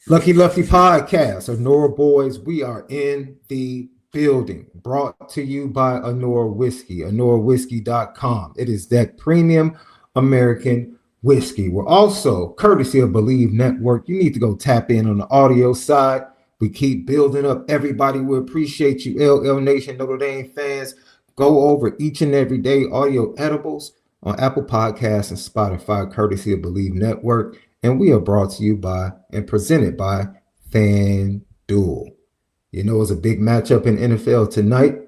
Lucky Lefty Podcast, Honora Boys. We are in the building. Brought to you by Honora Whiskey, honorawhiskey.com. It is that premium American whiskey. We're also courtesy of Bleav Network. You need to go tap in on the audio side. We keep building up everybody. We appreciate you, LL Nation, Notre Dame fans. Go over each and every day audio edibles on Apple Podcasts and Spotify, courtesy of Bleav Network. And we are brought to you by and presented by FanDuel. You know, it's a big matchup in NFL tonight.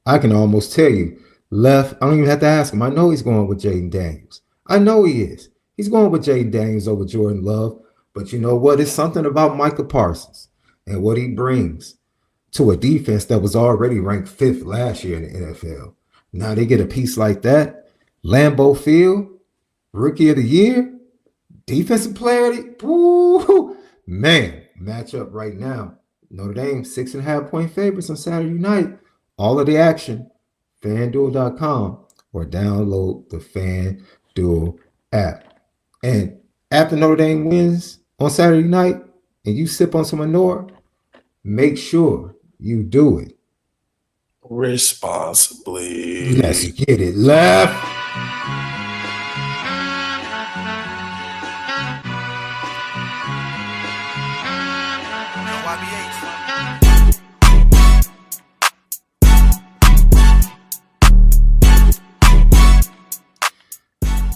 I can almost tell you, I don't even have to ask him. I know he's going with Jaden Daniels. I know he is. He's going with Jaden Daniels over Jordan Love. But you know what? It's something about Micah Parsons and what he brings to a defense that was already ranked 5th last year in the NFL. Now they get a piece like that. Lambeau Field, Rookie of the Year. Defensive player, man, matchup right now. Notre Dame 6.5-point favorites on Saturday night. All of the action, FanDuel.com or download the FanDuel app. And after Notre Dame wins on Saturday night and you sip on some Honora, make sure you do it responsibly. Let's get it, left.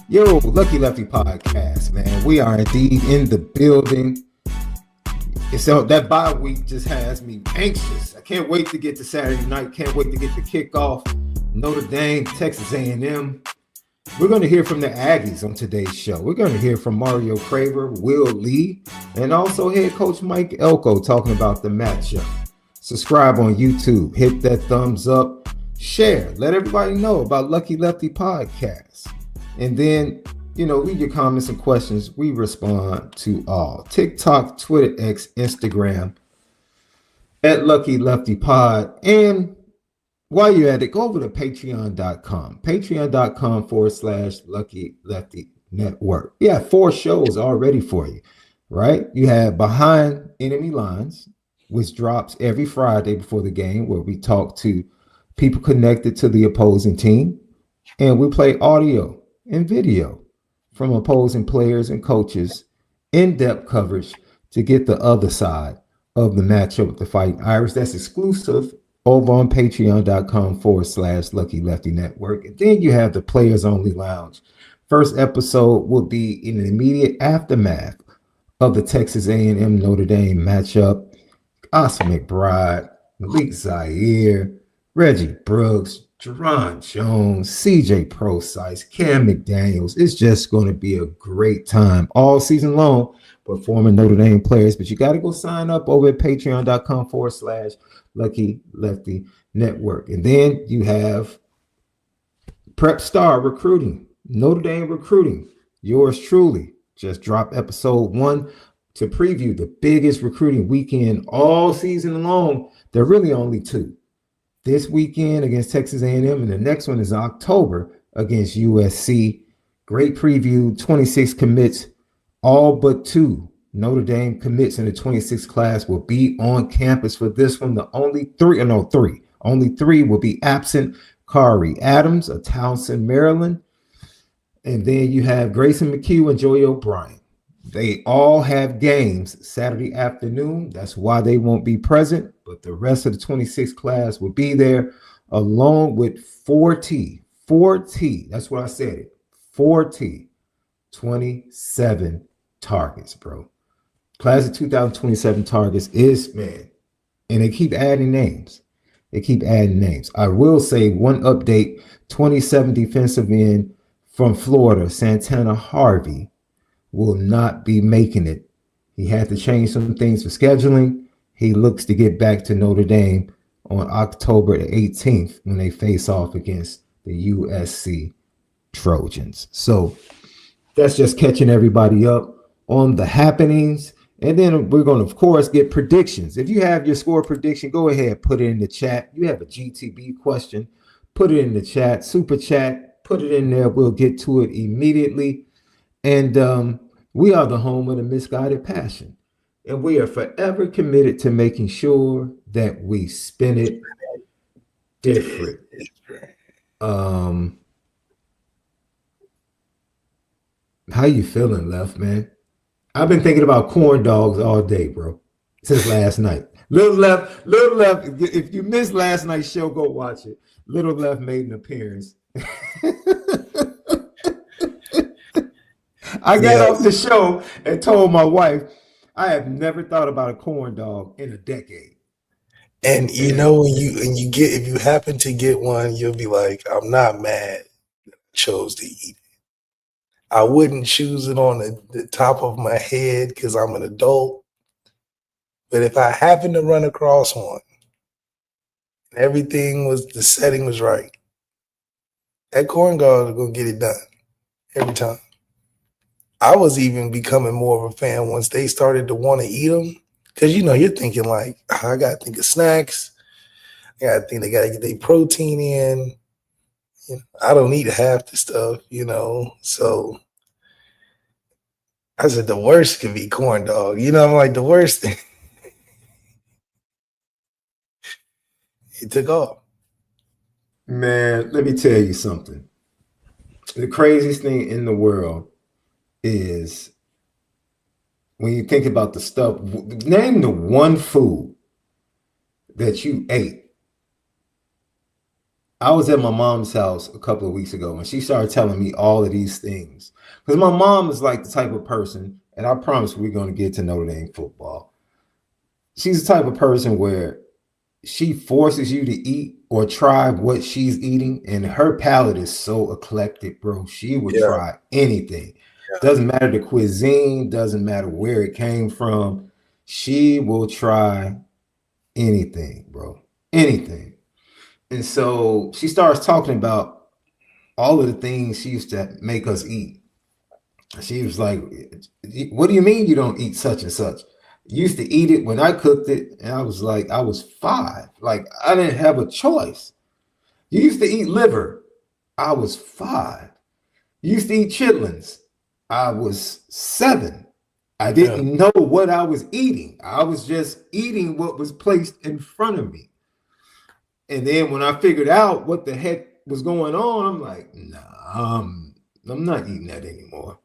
Yo, Lucky Lefty Podcast, man. We are indeed in the building. So that bye week just has me anxious. I can't wait to get to Saturday night. Can't wait to get the kickoff. Notre Dame, Texas A&M. We're going to hear from the Aggies on today's show. We're going to hear from Mario Craver, Will Lee, and also head coach Mike Elko talking about the matchup. Subscribe on YouTube. Hit that thumbs up. Share. Let everybody know about Lucky Lefty Podcast. And then, you know, leave your comments and questions. We respond to all. TikTok, Twitter, X, Instagram, at Lucky Lefty Pod. And while you're at it, go over to patreon.com. Patreon.com/Lucky Lefty Network. Yeah, 4 shows already for you, right? You have Behind Enemy Lines, which drops every Friday before the game, where we talk to people connected to the opposing team. And we play audio and video from opposing players and coaches, in-depth coverage to get the other side of the matchup with the Fighting Irish. That's exclusive over on patreon.com/Lucky Lefty Network. And then you have the Players Only Lounge. First episode will be in an immediate aftermath of the Texas A&M Notre Dame matchup. Oscar McBride, Malik Zaire, Reggie Brooks, Jerron Jones, CJ Procyse, Cam McDaniels. It's just going to be a great time all season long for former Notre Dame players. But you got to go sign up over at patreon.com/Lucky Lefty Network. And then you have Prep Star Recruiting, Notre Dame Recruiting. Yours truly just dropped episode 1 to preview the biggest recruiting weekend all season long. There are really only 2. This weekend against Texas A&M, and the next one is October against USC. Great preview, 26 commits, all but 2 Notre Dame commits in the 26 class will be on campus for this one. The only 3 will be absent. Kari Adams of Townsend, Maryland. And then you have Grayson McHugh and Joey O'Brien. They all have games Saturday afternoon. That's why they won't be present. But the rest of the 26 class will be there along with 40. That's what I said. 27 targets, bro. Class of 2027 targets is, man. And they keep adding names. I will say one update, 27 defensive end from Florida, Santana Harvey, will not be making it. He had to change some things for scheduling. He looks to get back to Notre Dame on October the 18th when they face off against the USC Trojans. So that's just catching everybody up on the happenings. And then we're going to, of course, get predictions. If you have your score prediction, go ahead, put it in the chat. You have a GTB question, put it in the chat, super chat, put it in there. We'll get to it immediately. And we are the home of the misguided passion. and we are forever committed to making sure that we spin it different. How you feeling, Left, man? I've been thinking about corn dogs all day, bro, since last night. Little Left. If you missed last night's show, go watch it. Little Left made an appearance. I got off the show and told my wife, I have never thought about a corn dog in a decade. And you know, when you get, if you happen to get one, you'll be like, I'm not mad I chose to eat it. I wouldn't choose it on the top of my head because I'm an adult. But if I happen to run across one, the setting was right, that corn dog is gonna get it done every time. I was even becoming more of a fan once they started to want to eat them. Because, you're thinking like, I got to think of snacks. I got to think they got to get their protein in. I don't eat half the stuff, So I said the worst could be corn dog. I'm like, the worst thing. It took off. Man, let me tell you something. The craziest thing in the world is when you think about the stuff, name the one food that you ate. I was at my mom's house a couple of weeks ago and she started telling me all of these things. Because my mom is like the type of person, and I promise we're going to get to Notre Dame football. She's the type of person where she forces you to eat or try what she's eating, and her palate is so eclectic, bro. She would try anything. Doesn't matter the cuisine, doesn't matter where it came from. She will try anything, bro. Anything. And so she starts talking about all of the things she used to make us eat. She was like, what do you mean you don't eat such and such? Used to eat it when I cooked it, and I was like, I was 5. Like, I didn't have a choice. You used to eat liver. I was 5. You used to eat chitlins. I was 7. I didn't know what I was eating. I was just eating what was placed in front of me. And then when I figured out what the heck was going on, I'm like, nah, I'm not eating that anymore.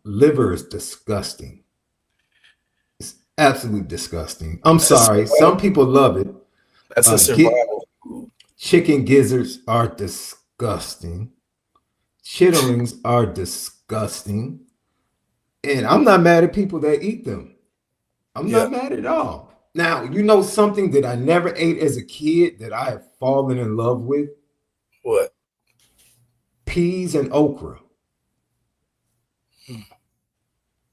Liver is disgusting. It's absolutely disgusting. I'm sorry. Some people love it. That's a survival food. Chicken gizzards are disgusting. Chitterlings are disgusting. And I'm not mad at people that eat them. I'm not mad at all. Now, something that I never ate as a kid that I have fallen in love with? What? Peas and okra.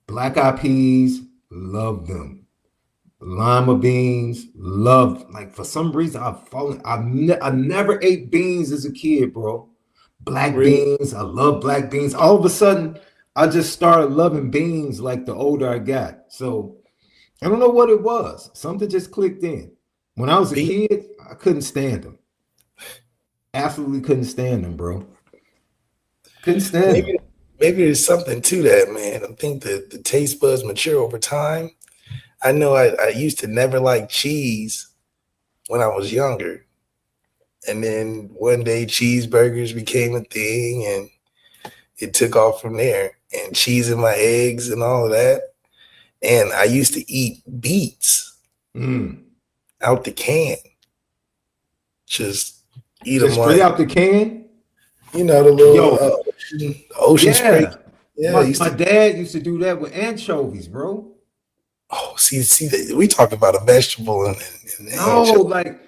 Black eyed peas, love them. Lima beans, love. Like, for some reason, I never ate beans as a kid, bro. Black beans, I love black beans. All of a sudden, I just started loving beans like the older I got. So I don't know what it was. Something just clicked in. When I was a kid, I couldn't stand them. Absolutely couldn't stand them, bro. Couldn't stand them. Maybe there's something to that, man. I think that the taste buds mature over time. I know I used to never like cheese when I was younger. And then one day cheeseburgers became a thing and it took off from there. And cheese in my eggs and all of that. And I used to eat beets out the can. Just eat them straight out the can? The little ocean spray. Yeah, my dad used to do that with anchovies, bro. Oh, see, we talk about a vegetable and like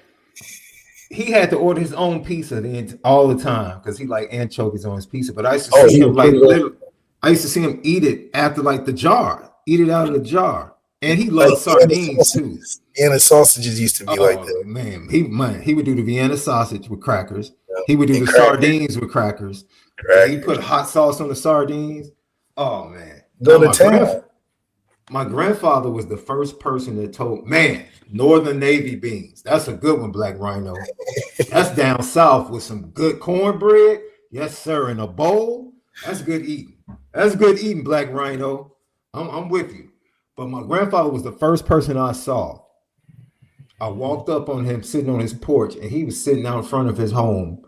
he had to order his own pizza all the time because he like anchovies on his pizza. But I used to see him I used to see him eat it after like the jar, eat it out of the jar, and he loved sardines too. Vienna sausages used to be like that. Man, he would do the Vienna sausage with crackers. He would do the sardines with crackers. He put hot sauce on the sardines. Oh man, my grandfather was the first person that told, man, Northern Navy beans. That's a good one, Black Rhino. That's down south with some good cornbread. Yes, sir, in a bowl. That's good eating. That's good eating, Black Rhino. I'm with you. But my grandfather was the first person I saw. I walked up on him sitting on his porch, and he was sitting out in front of his home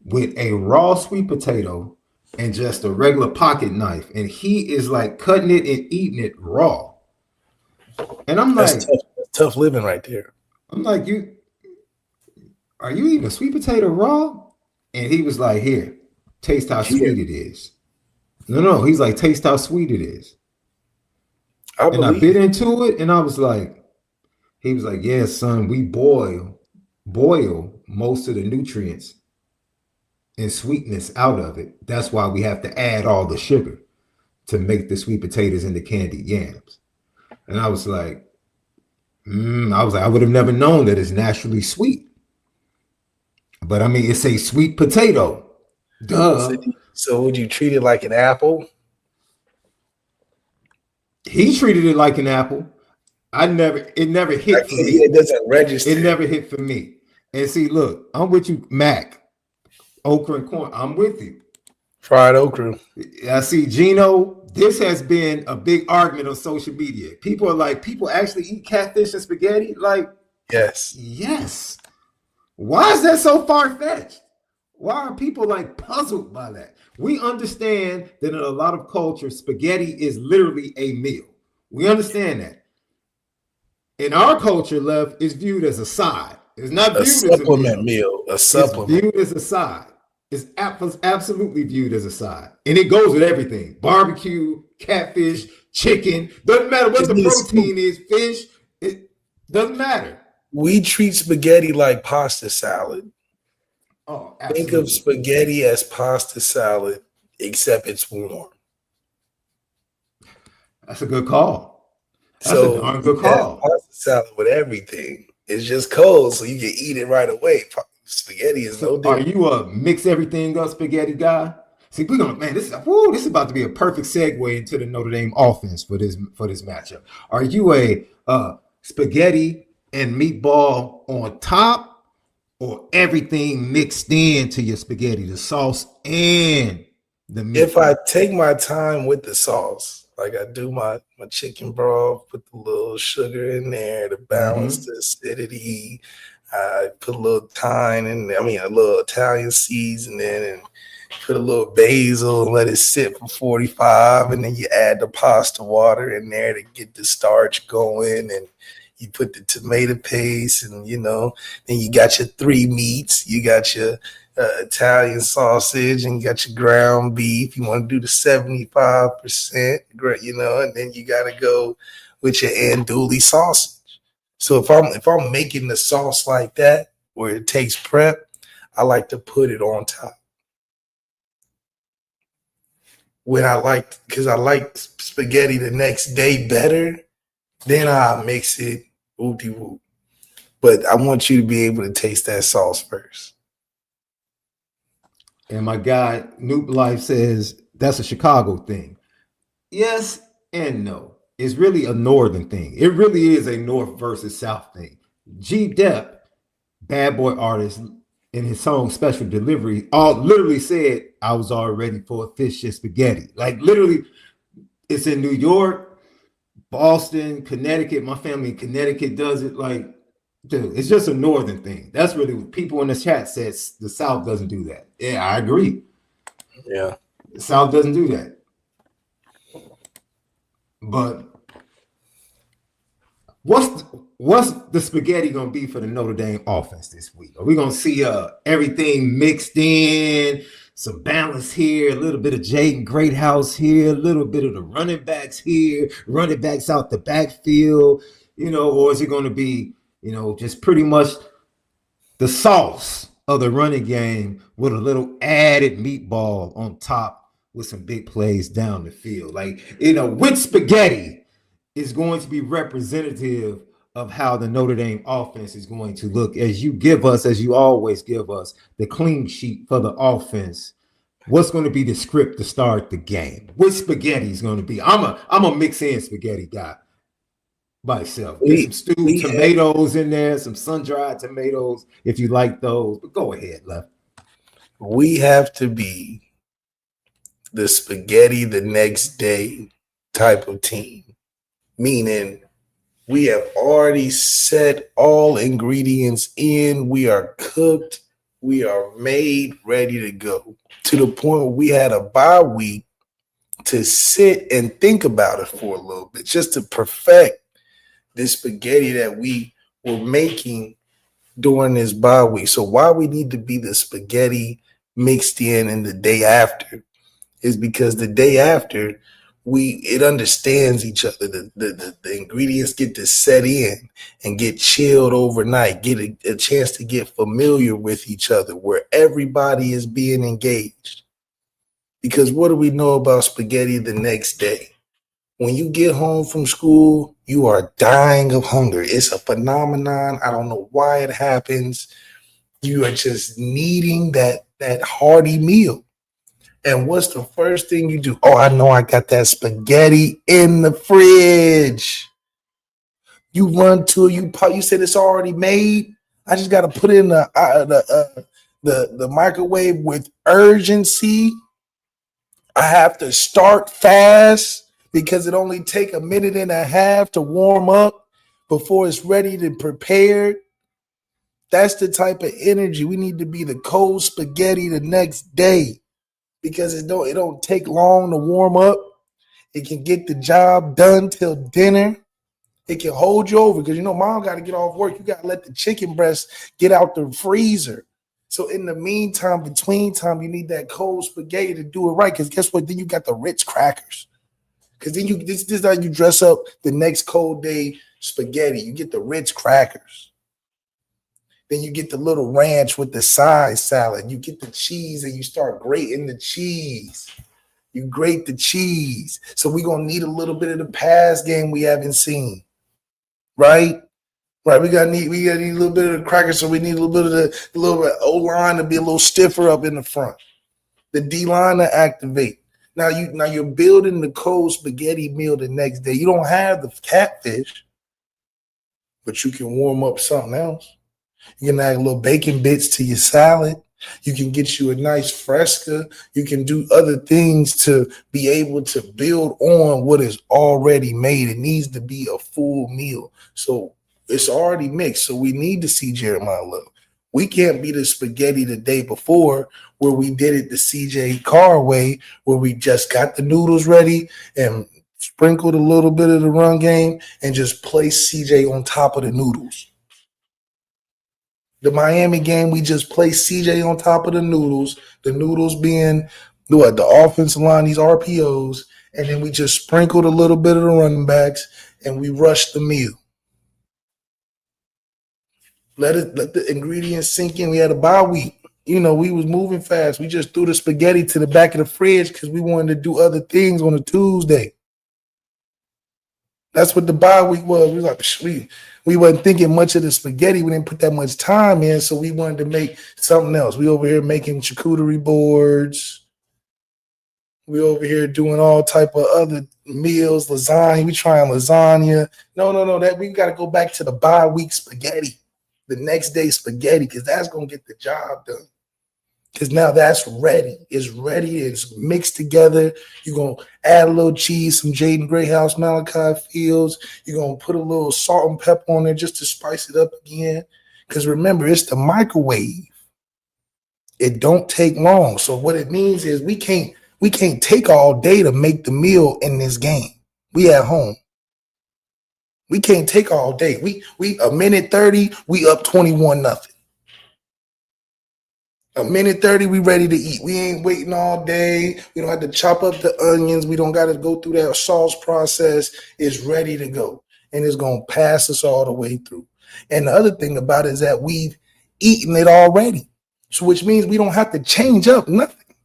with a raw sweet potato and just a regular pocket knife. And he is like cutting it and eating it raw. And I'm That's like, tough. That's tough living right there. I'm like, are you eating a sweet potato raw? And he was like, here, taste how sweet it is. No, he's like, taste how sweet it is. And I bit into it, and I was like, he was like, yeah, son, we boil most of the nutrients and sweetness out of it. That's why we have to add all the sugar to make the sweet potatoes and the candied yams. And I was like, I would have never known that it's naturally sweet. But I mean, it's a sweet potato. Duh. So would you treat it like an apple? He treated it like an apple. It never hit for me. It doesn't register. It never hit for me. And see, look, I'm with you, Mac. Okra and corn. I'm with you. Fried okra. I see, Gino. This has been a big argument on social media. People are like, people actually eat catfish and spaghetti? Like, yes. Why is that so far-fetched? Why are people like puzzled by that? We understand that in a lot of cultures, spaghetti is literally a meal. We understand that. In our culture, left is viewed as a side. It's not viewed as a supplement meal. A supplement. It's viewed as a side. It's absolutely viewed as a side. And it goes with everything. Barbecue, catfish, chicken. Doesn't matter what the protein is, fish. It doesn't matter. We treat spaghetti like pasta salad. Oh, absolutely. Think of spaghetti as pasta salad, except it's warm. That's a good call. That's a darn good call. Pasta salad with everything. It's just cold, so you can eat it right away. Spaghetti is no different. Are you a mix everything up spaghetti guy? See, we're gonna, man, this is about to be a perfect segue into the Notre Dame offense for this matchup. Are you a spaghetti and meatball on top, or everything mixed into your spaghetti, the sauce and the meat? If I take my time with the sauce, like I do my chicken broth, put the little sugar in there to balance the acidity. I put a little thyme in there, a little Italian seasoning, and put a little basil and let it sit for 45. And then you add the pasta water in there to get the starch going. And you put the tomato paste, and, then you got your 3 meats. You got your Italian sausage, and you got your ground beef. You want to do the 75%, and then you got to go with your andouille sausage. So if I'm making the sauce like that, where it takes prep, I like to put it on top. Because I like spaghetti the next day better, then I mix it whoop-de-whoop. But I want you to be able to taste that sauce first. And my guy, Noob Life, says that's a Chicago thing. Yes and no. It's really a northern thing. It really is a north versus south thing. G Depp, bad boy artist, in his song Special Delivery, literally said, I was all ready for a fish and spaghetti. Like, literally, it's in New York, Boston, Connecticut. My family in Connecticut does it. Like, dude, it's just a northern thing. That's really what people in the chat says. The South doesn't do that. Yeah, I agree. Yeah. The South doesn't do that. But what's the spaghetti gonna be for the Notre Dame offense this week? Are we gonna see everything mixed in, some balance here, a little bit of Jaden Greathouse here, a little bit of the running backs here, running backs out the backfield, or is it gonna be, just pretty much the sauce of the running game with a little added meatball on top with some big plays down the field? Like, which spaghetti is going to be representative of how the Notre Dame offense is going to look as you always give us, the clean sheet for the offense. What's going to be the script to start the game? Which spaghetti is going to be? I'm a mix-in spaghetti guy myself. Get some stewed tomatoes in there, some sun-dried tomatoes if you like those. But go ahead, Left. We have to be the spaghetti the next day type of team. meaning we have already set all ingredients in. We are cooked. We are made, ready to go. To the point where we had a bye week to sit and think about it for a little bit, just to perfect this spaghetti that we were making during this bye week. So why we need to be the spaghetti mixed in the day after is because the day after it understands each other. The ingredients get to set in and get chilled overnight, get a chance to get familiar with each other where everybody is being engaged. Because what do we know about spaghetti the next day? When you get home from school, you are dying of hunger. It's a phenomenon. I don't know why it happens. You are just needing that hearty meal. And what's the first thing you do? Oh, I know I got that spaghetti in the fridge. You run to it, you said it's already made. I just got to put it in the microwave with urgency. I have to start fast because it only take a minute and a half to warm up before it's ready to prepare. That's the type of energy we need to be. The cold spaghetti the next day, because it don't take long to warm up. It can get the job done till dinner. It can hold you over because mom got to get off work. You got to let the chicken breast get out the freezer. So in the meantime, between time, you need that cold spaghetti to do it right. Because guess what? Then you got the Ritz crackers. Because then this is how you dress up the next cold day spaghetti. You get the Ritz crackers. Then you get the little ranch with the side salad. You get the cheese and you start grating the cheese. You grate the cheese. So we're going to need a little bit of the pass game we haven't seen. Right? Right, we gotta need a little bit of the crackers, so we need a little bit of the little O-line to be a little stiffer up in the front. The D-line to activate. Now you're building the cold spaghetti meal the next day. You don't have the catfish, but you can warm up something else. You can add a little bacon bits to your salad. You can get you a nice fresca. You can do other things to be able to build on what is already made. It needs to be a full meal. So it's already mixed. So we need to see Jeremiah Love. We can't be the spaghetti the day before where we did it the CJ Carr way, where we just got the noodles ready and sprinkled a little bit of the run game and just placed CJ on top of the noodles. The Miami game, we just placed CJ on top of the noodles being the offensive line, these RPOs, and then we just sprinkled a little bit of the running backs and we rushed the meal. Let the ingredients sink in. We had a bye week. We was moving fast. We just threw the spaghetti to the back of the fridge because we wanted to do other things on a Tuesday. That's what the bye week was. We like we wasn't thinking much of the spaghetti. We didn't put that much time in, so we wanted to make something else. We over here making charcuterie boards. We over here doing all type of other meals, lasagna. We trying lasagna. No. That we got to go back to the bye week spaghetti, the next day spaghetti, because that's gonna get the job done. Because now that's ready. It's ready. It's mixed together. You're going to add a little cheese, some Jaden Greyhouse, Malachi Fields. You're going to put a little salt and pepper on there just to spice it up again. Because remember, it's the microwave. It don't take long. So what it means is we can't take all day to make the meal in this game. We at home. We can't take all day. We a minute 30, we up 21-0. A minute 30, we ready to eat. We ain't waiting all day. We don't have to chop up the onions. We don't got to go through that sauce process. It's ready to go. And it's going to pass us all the way through. And the other thing about it is that we've eaten it already. So which means we don't have to change up nothing.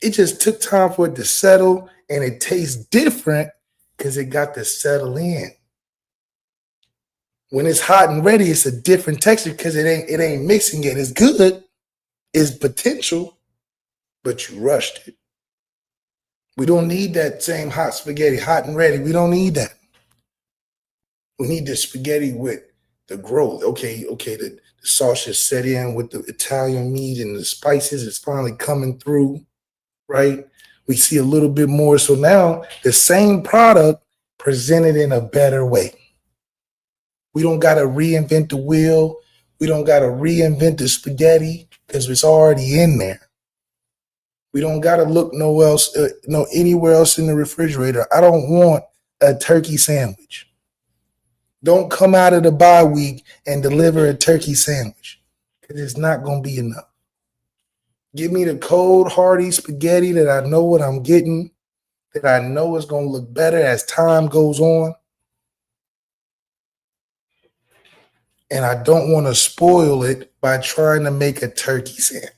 It just took time for it to settle, and it tastes different because it got to settle in. When it's hot and ready, it's a different texture because it ain't mixing it. It's good, it's potential, but you rushed it. We don't need that same hot spaghetti, hot and ready. We don't need that. We need the spaghetti with the growth. Okay, the sauce is set in with the Italian meat and the spices. It's finally coming through, right? We see a little bit more. So now the same product presented in a better way. We don't got to reinvent the wheel. We don't got to reinvent the spaghetti because it's already in there. We don't got to look anywhere else in the refrigerator. I don't want a turkey sandwich. Don't come out of the bye week and deliver a turkey sandwich because it's not going to be enough. Give me the cold, hearty spaghetti that I know what I'm getting, that I know is going to look better as time goes on. And I don't want to spoil it by trying to make a turkey sandwich.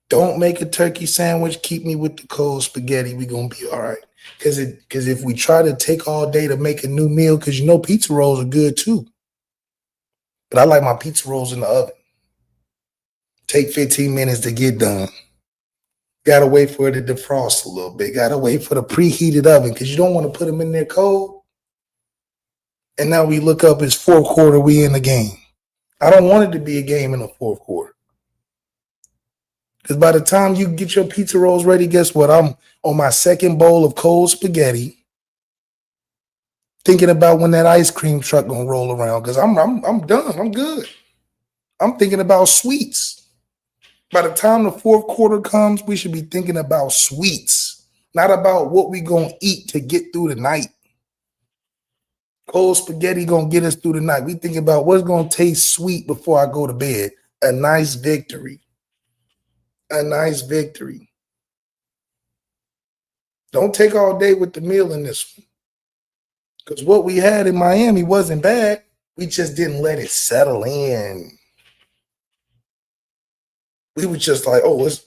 Don't make a turkey sandwich. Keep me with the cold spaghetti. We're going to be all right. Because if we try to take all day to make a new meal, because you know pizza rolls are good too. But I like my pizza rolls in the oven. Take 15 minutes to get done. Got to wait for it to defrost a little bit. Got to wait for the preheated oven because you don't want to put them in there cold. And now we look up, it's fourth quarter, we in the game. I don't want it to be a game in the fourth quarter. Because by the time you get your pizza rolls ready, guess what? I'm on my second bowl of cold spaghetti, thinking about when that ice cream truck gonna roll around. Because I'm done. I'm good. I'm thinking about sweets. By the time the fourth quarter comes, we should be thinking about sweets, not about what we gonna eat to get through the night. Cold spaghetti gonna get us through the night. We think about what's gonna taste sweet before I go to bed. A nice victory. A nice victory. Don't take all day with the meal in this one. Because what we had in Miami wasn't bad. We just didn't let it settle in. We were just like, oh, let's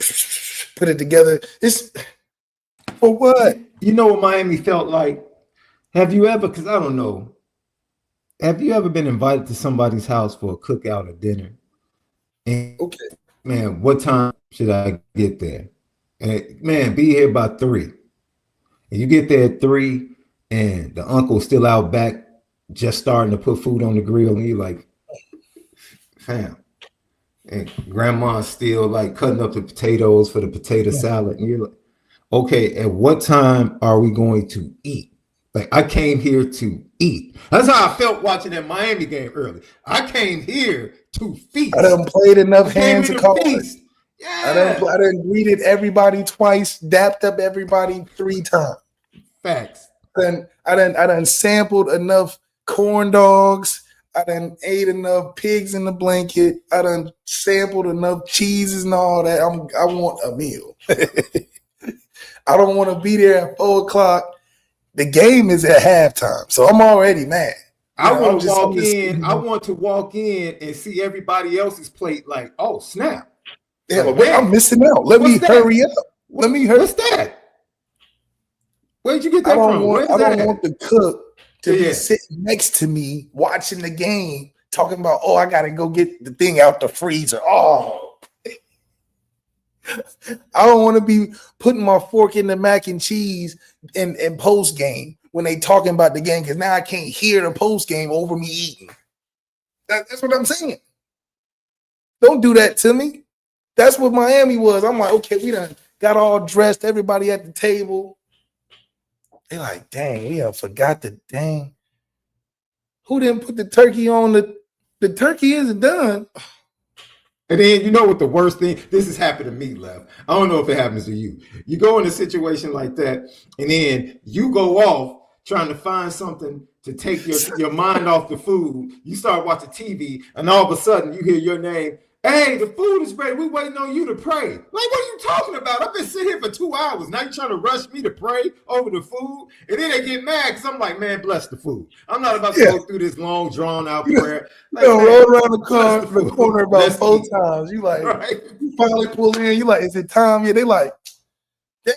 put it together. It's for what? You know what Miami felt like? Have you ever, because I don't know, have you ever been invited to somebody's house for a cookout or dinner? And Okay. man, what time should I get there? And man, be here by 3. And you get there at 3 and the uncle's still out back just starting to put food on the grill, and you're like, fam. And grandma's still like cutting up the potatoes for the potato salad. And you're like, okay, at what time are we going to eat? Like, I came here to eat. That's how I felt watching that Miami game early. I came here to feast. I done played enough hands of cards. Yeah. I done greeted everybody twice, dapped up everybody 3 times. Facts. I done sampled enough corn dogs. I done ate enough pigs in the blanket. I done sampled enough cheeses and all that. I want a meal. I don't want to be there at 4 o'clock. The game is at halftime, so I'm already mad. I want to walk in and see everybody else's plate like, oh, snap. Yeah, like, I'm missing out. Let me hurry up. What's that? Where'd you get that from? I don't want the cook to be sitting next to me watching the game, talking about, oh, I got to go get the thing out the freezer. Oh, I don't want to be putting my fork in the mac and cheese in post game when they talking about the game, because now I can't hear the post game over me eating. That's what I'm saying. Don't do that to me. That's what Miami was. I'm like, okay, we done got all dressed, everybody at the table. They like, dang, we have forgot the dang. Who didn't put the turkey on the turkey isn't done. And then you know what the worst thing, this has happened to me, Lev. I don't know if it happens to you. You go in a situation like that, and then you go off trying to find something to take your mind off the food. You start watching TV, and all of a sudden you hear your name. Hey, the food is ready. We're waiting on you to pray. Like, what are you talking about? I've been sitting here for 2 hours. Now you're trying to rush me to pray over the food? And then they get mad because I'm like, man, bless the food. I'm not about to go through this long, drawn-out prayer. Like, roll around the corner about 4 times. You like, right? You finally pull in. You like, is it time? Yeah, they like,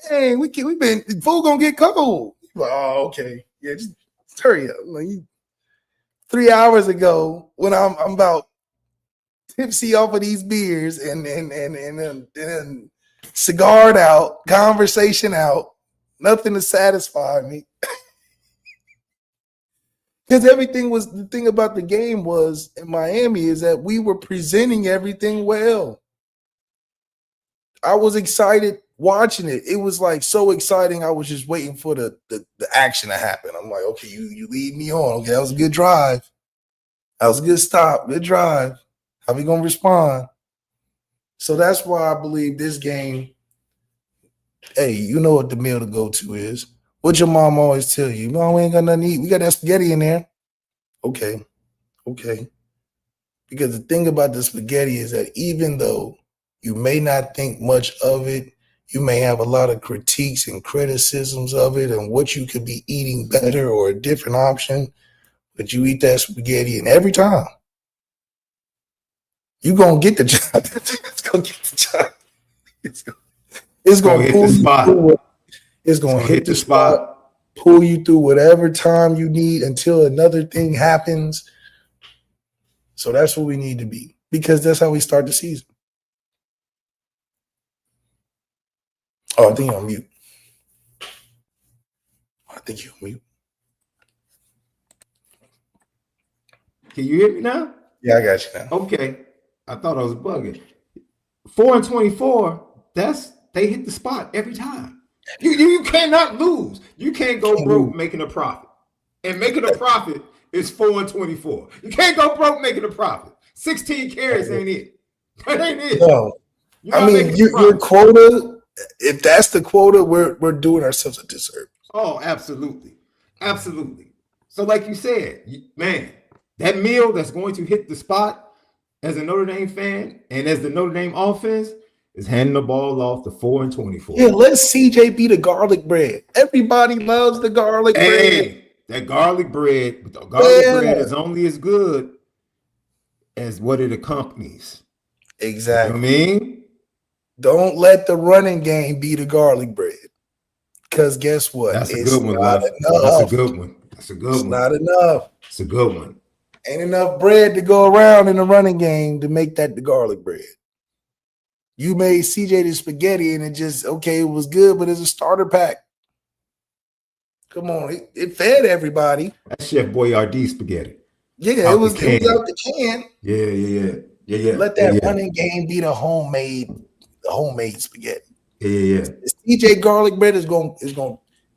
dang, we been, the food gonna get cold. You like, oh, okay. Yeah, just hurry up. Like, 3 hours ago, when I'm about tipsy off of these beers and cigared out, conversation out, nothing to satisfy me. Because everything was, the thing about the game was in Miami is that we were presenting everything well. I was excited watching it, it was like so exciting. I was just waiting for the action to happen. I'm like, okay, you lead me on. Okay, that was a good drive. That was a good stop. Good drive. How we gonna respond? So that's why I Bleav this game. Hey, you know what the meal to go to is. What your mom always tell you? Mom, we ain't got nothing to eat. We got that spaghetti in there. Okay. Because the thing about the spaghetti is that even though you may not think much of it, you may have a lot of critiques and criticisms of it and what you could be eating better or a different option, but you eat that spaghetti and every time you're going to get the job. It's going to get the job. It's going to pull you through. It's going to hit the spot, pull you through whatever time you need until another thing happens. So that's what we need to be, because that's how we start the season. Oh, I think you're on mute. Can you hear me now? Yeah, I got you now. Okay. I thought I was bugging. 4-24, they hit the spot every time. You cannot lose. You can't go broke making a profit. And making a profit is 4-24. You can't go broke making a profit. 16 carries ain't it. That ain't it. No. I mean, your quota, if that's the quota, we're doing ourselves a disservice. Oh, absolutely. Absolutely. So like you said, man, that meal that's going to hit the spot as a Notre Dame fan and as the Notre Dame offense is handing the ball off to 4-24. Yeah, let CJ be the garlic bread. Everybody loves the garlic bread. That garlic bread, but the garlic bread is only as good as what it accompanies. Exactly. You know what I mean? Don't let the running game be the garlic bread. Because guess what? That's a good one, Lefty. That's a good one. That's a good one. It's not enough. It's a good one. Ain't enough bread to go around in the running game to make that the garlic bread. You made CJ the spaghetti and it just, okay, it was good, but it's a starter pack. Come on. It fed everybody. That's Chef Boyardee spaghetti. Yeah, it was out the can. Yeah. Let that running game be the homemade spaghetti. Yeah. CJ garlic bread is going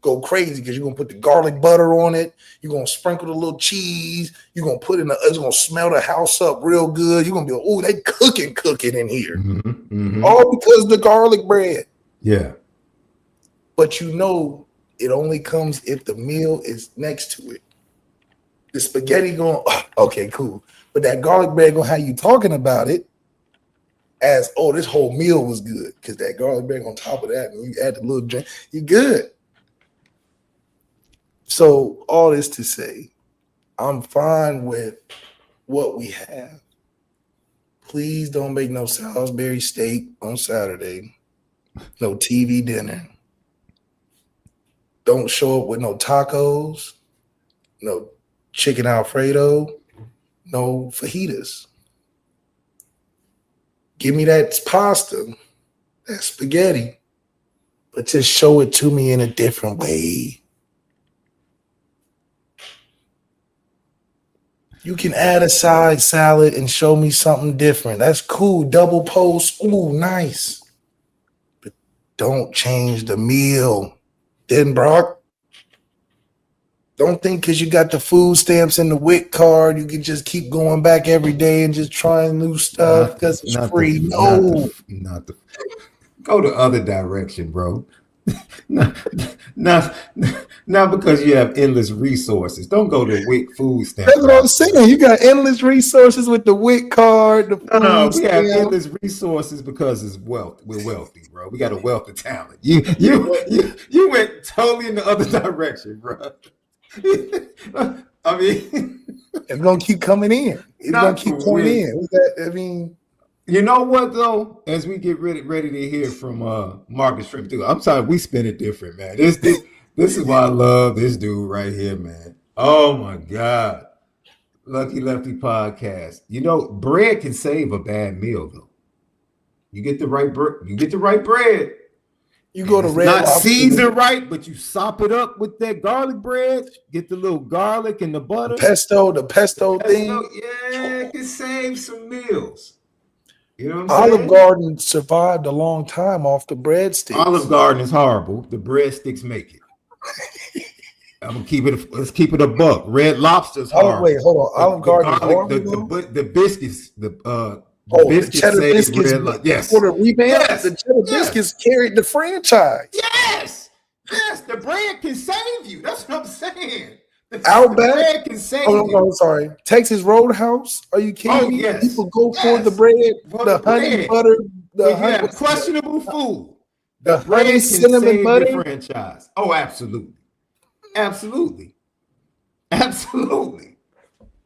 go crazy because you're gonna put the garlic butter on it. You're gonna sprinkle a little cheese. You're gonna put it's gonna smell the house up real good. You're gonna be like, oh, they cooking in here. All because the garlic bread. Yeah. But you know it only comes if the meal is next to it. The spaghetti going, oh, okay, cool. But that garlic bread gonna have you talking about it as, oh, this whole meal was good. Because that garlic bread on top of that, and you add the little drink, you good. So all this to say, I'm fine with what we have. Please don't make no Salisbury steak on Saturday. No TV dinner. Don't show up with no tacos, no chicken Alfredo, no fajitas. Give me that pasta, that spaghetti, but just show it to me in a different way. You can add a side salad and show me something different. That's cool. Double post. Ooh, nice. But don't change the meal. Then, Brock, don't think because you got the food stamps and the WIC card, you can just keep going back every day and just trying new stuff because it's free. Go the other direction, bro. Not because you have endless resources. Don't go to WIC food stamps. That's what I'm saying. You got endless resources with the WIC card. No, we have endless resources because it's wealth. We're wealthy, bro. We got a wealth of talent. You went totally in the other direction, bro. I mean, it's gonna keep coming in. It's gonna keep coming in. You know what though? As we get ready to hear from Marcus Shrimp too, I'm sorry, we spin it different, man. This is why I love this dude right here, man. Oh my God, Lucky Lefty podcast. You know, bread can save a bad meal though. You get the right bread. You go to Red Not seasoned right, but you sop it up with that garlic bread. Get the little garlic and the butter. The pesto thing. Yeah, it can save some meals. You know what I'm Olive saying? Garden survived a long time off the breadsticks. Olive Garden is horrible. The breadsticks make it. I'm gonna keep it. Let's keep it a buck. Red Lobster's Wait, horrible. hold on. Olive The Garden is garlic, horrible though. the biscuits, the Oh, the biscuits cheddar save biscuits Red Lobster. before Yes, the revamp. The yes, cheddar biscuits yes, carried the franchise. yes, yes. The bread can save you. That's what I'm saying. The Outback. bread can save Oh, you. no, sorry. Texas Roadhouse. Are you kidding me? Yes, People go for yes. the bread, For the honey bread. butter, When you have questionable food, the bread honey can cinnamon save butter. your franchise. Oh, absolutely, absolutely, absolutely,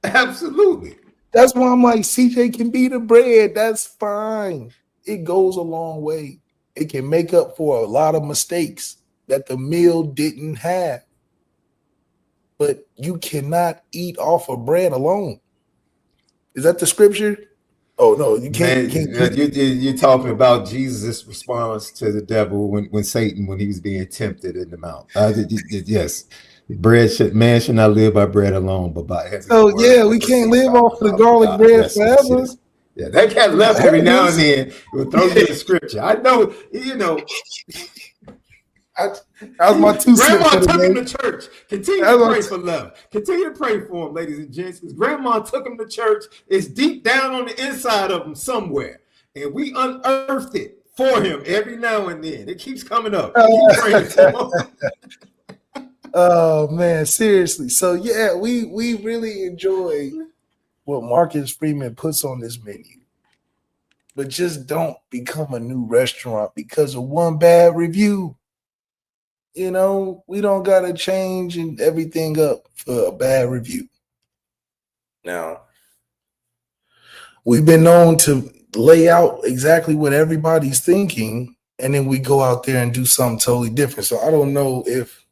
absolutely. That's why I'm like, CJ can be the bread. That's fine. It goes a long way. It can make up for a lot of mistakes that the meal didn't have. But you cannot eat off of bread alone. Is that the scripture? Oh no, you can't. Man, you're talking about Jesus' response to the devil when Satan, when he was being tempted in the mount. Yes, man should not live by bread alone, but by every So word yeah, we that can't proceeds live out off the of the mouth of garlic God. bread Yes, yes, forever. yes. Yeah, that cat left every now and then. Will throw you the scripture. I know, you know. That was my 2 cents. Grandma took him to church. Continue to pray for love. Continue to pray for him, ladies and gents, because Grandma took him to church. It's deep down on the inside of him somewhere, and we unearthed it for him every now and then. It keeps coming up. Keep praying for him. Oh man, seriously. So yeah, we really enjoy what Marcus Freeman puts on this menu. But just don't become a new restaurant because of one bad review. You know, we don't gotta change and everything up for a bad review. Now, we've been known to lay out exactly what everybody's thinking, and then we go out there and do something totally different. So I don't know if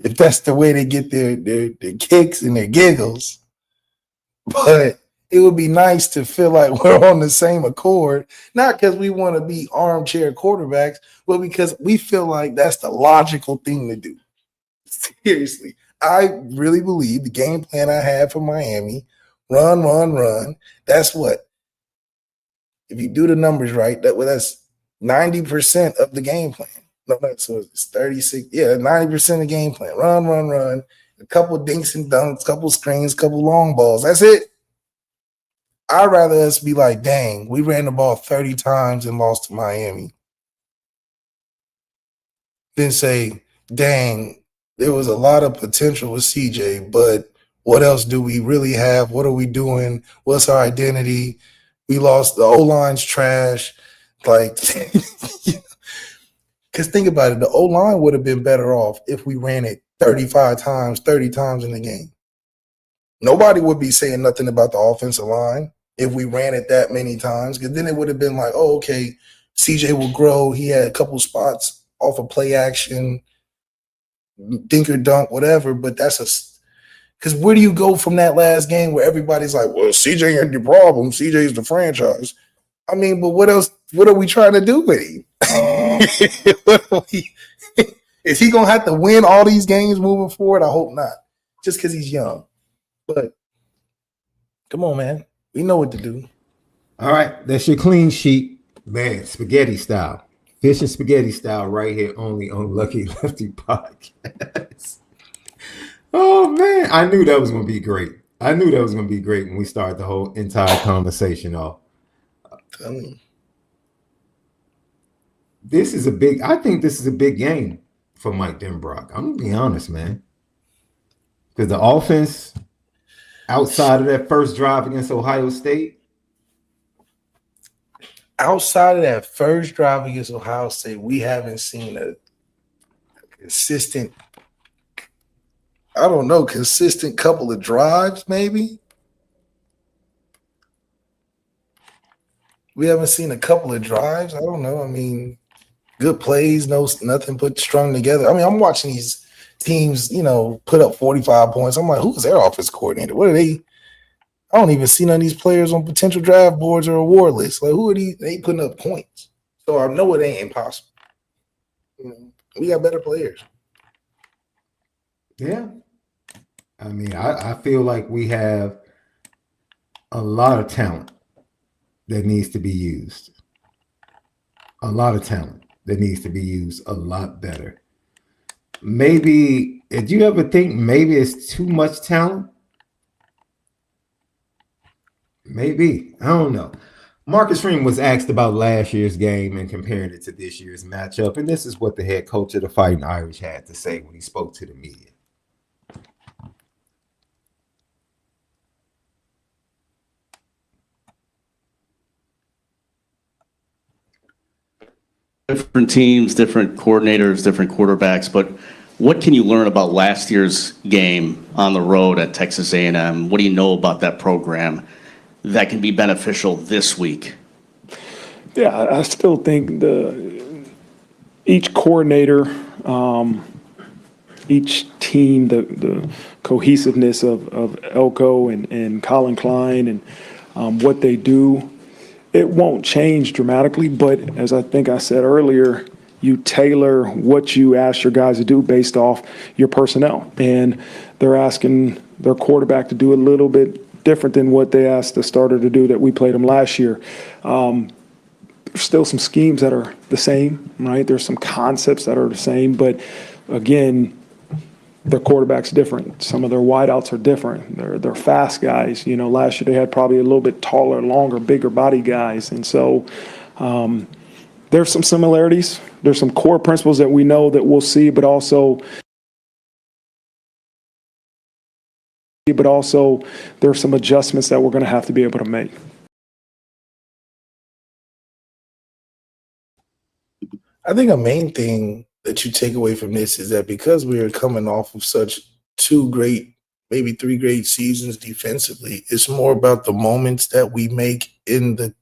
that's the way they get their kicks and their giggles, but it would be nice to feel like we're on the same accord, not because we want to be armchair quarterbacks, but because we feel like that's the logical thing to do. Seriously, I really believe the game plan I had for Miami, run. That's what, if you do the numbers right, that's 90% of the game plan. No, so it's 36. Yeah, 90% of the game plan. Run. A couple dinks and dunks, couple screens, couple long balls. That's it. I'd rather us be like, dang, we ran the ball 30 times and lost to Miami, than say, dang, there was a lot of potential with CJ, but what else do we really have? What are we doing? What's our identity? We lost, the O-line's trash. Like, because think about it, the O-line would have been better off if we ran it 35 times, 30 times in the game. Nobody would be saying nothing about the offensive line if we ran it that many times, because then it would have been like, oh, okay, CJ will grow. He had a couple spots off of play action, dink or dunk, whatever. But that's because where do you go from that last game where everybody's like, well, CJ ain't the problem. CJ's the franchise. I mean, but what else? What are we trying to do with him? Is he going to have to win all these games moving forward? I hope not, just because he's young. But come on, man. We know what to do. All right, that's your clean sheet, man. Spaghetti style, fish and spaghetti style, right here only on Lucky Lefty Podcast. Oh man, I knew that was going to be great. I knew that was going to be great when we started the whole entire conversation off. This is a big. I think this is a big game for Mike Denbrock. I'm gonna be honest, man, because the offense outside of that first drive against Ohio State. Outside of that first drive against Ohio State, we haven't seen a consistent, consistent couple of drives, maybe. We haven't seen a couple of drives. I don't know. I mean, good plays, nothing put strung together. I mean, I'm watching these teams, put up 45 points. I'm like, who's their offense coordinator? What are they? I don't even see none of these players on potential draft boards or award lists. Like, who are these? They ain't putting up points. So I know it ain't impossible. We got better players. Yeah. I mean, I feel like we have a lot of talent. that needs to be used. A lot of talent that needs to be used a lot better. Maybe, did you ever think maybe it's too much talent? Maybe. I don't know. Marcus Freeman was asked about last year's game and comparing it to this year's matchup, and this is what the head coach of the Fighting Irish had to say when he spoke to the media. Different teams, different coordinators, different quarterbacks, but what can you learn about last year's game on the road at Texas A&M? What do you know about that program that can be beneficial this week? Yeah, I still think each coordinator, each team, the cohesiveness of Elko and Colin Klein and what they do, it won't change dramatically. But as I think I said earlier, you tailor what you ask your guys to do based off your personnel. And they're asking their quarterback to do a little bit different than what they asked the starter to do that we played them last year. There's still some schemes that are the same, right? There's some concepts that are the same, but again, their quarterback's different. Some of their wideouts are different. They're fast guys. You know, last year they had probably a little bit taller, longer, bigger body guys. And so there's some similarities. There's some core principles that we know that we'll see, but also there's some adjustments that we're going to have to be able to make. I think a main thing that you take away from this is that because we are coming off of such 2 great, maybe 3 great seasons defensively, it's more about the moments that we make in the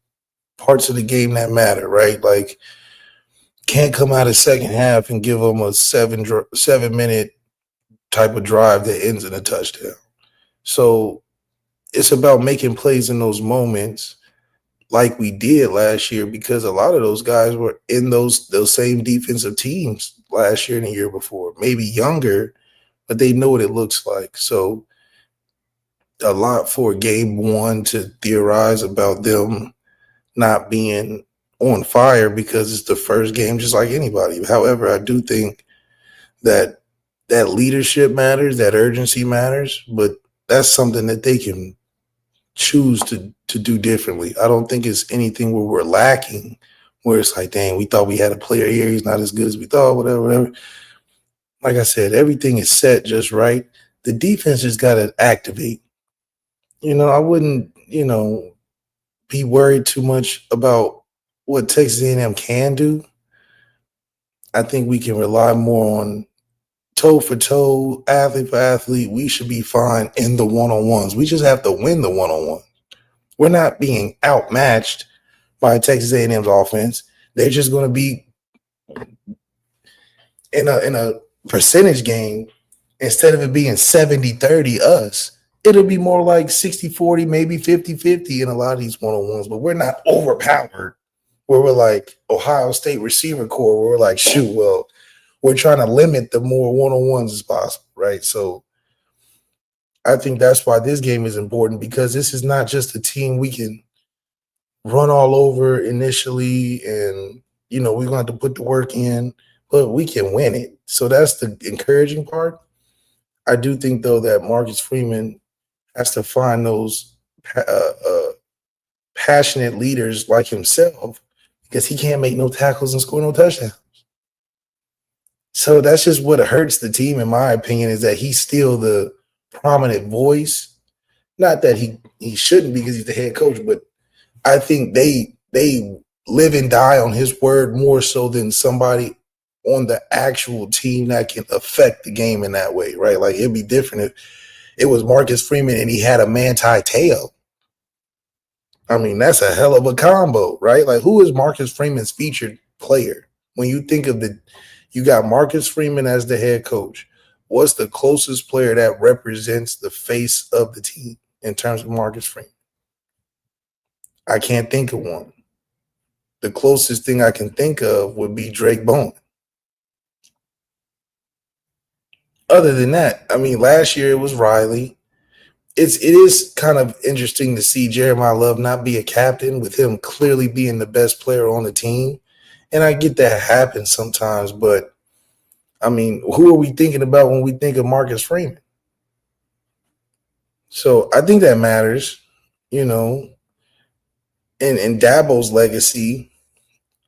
parts of the game that matter, right? Like, can't come out of second half and give them a 7-minute type of drive that ends in a touchdown. So it's about making plays in those moments like we did last year, because a lot of those guys were in those same defensive teams last year and the year before, maybe younger, but they know what it looks like. So a lot for game 1 to theorize about them not being on fire because it's the first game, just like anybody. However, I do think that leadership matters, that urgency matters, but that's something that they can choose to do differently. I don't think it's anything where we're lacking, where it's like, dang, we thought we had a player here, he's not as good as we thought, whatever. Like I said, everything is set just right. The defense just got to activate. You know, I wouldn't, be worried too much about what Texas A&M can do. I think we can rely more on toe for toe, athlete for athlete. We should be fine in the one-on-ones. We just have to win the one-on-one. We're not being outmatched by Texas A&M's offense. They're just going to be in a percentage game. Instead of it being 70-30 us, it'll be more like 60-40, maybe 50-50 in a lot of these one-on-ones. But we're not overpowered where we're like Ohio State receiver core, where we're like, shoot, well, we're trying to limit the more one-on-ones as possible, right? So I think that's why this game is important, because this is not just a team we can run all over initially and, we're going to have to put the work in, but we can win it. So that's the encouraging part. I do think, though, that Marcus Freeman has to find those passionate leaders like himself, because he can't make no tackles and score no touchdowns. So that's just what hurts the team, in my opinion, is that he's still the prominent voice. Not that he shouldn't be because he's the head coach, but I think they live and die on his word more so than somebody on the actual team that can affect the game in that way, right? Like, it'd be different if it was Marcus Freeman and he had a Manti Te'o. I mean, that's a hell of a combo, right? Like, who is Marcus Freeman's featured player? When you think of you got Marcus Freeman as the head coach. What's the closest player that represents the face of the team in terms of Marcus Freeman? I can't think of one. The closest thing I can think of would be Drake Bowman. Other than that, I mean, last year it was Riley. it is kind of interesting to see Jeremiah Love not be a captain with him clearly being the best player on the team. And I get that happens sometimes, but I mean, who are we thinking about when we think of Marcus Freeman? So I think that matters, you know. And Dabo's legacy,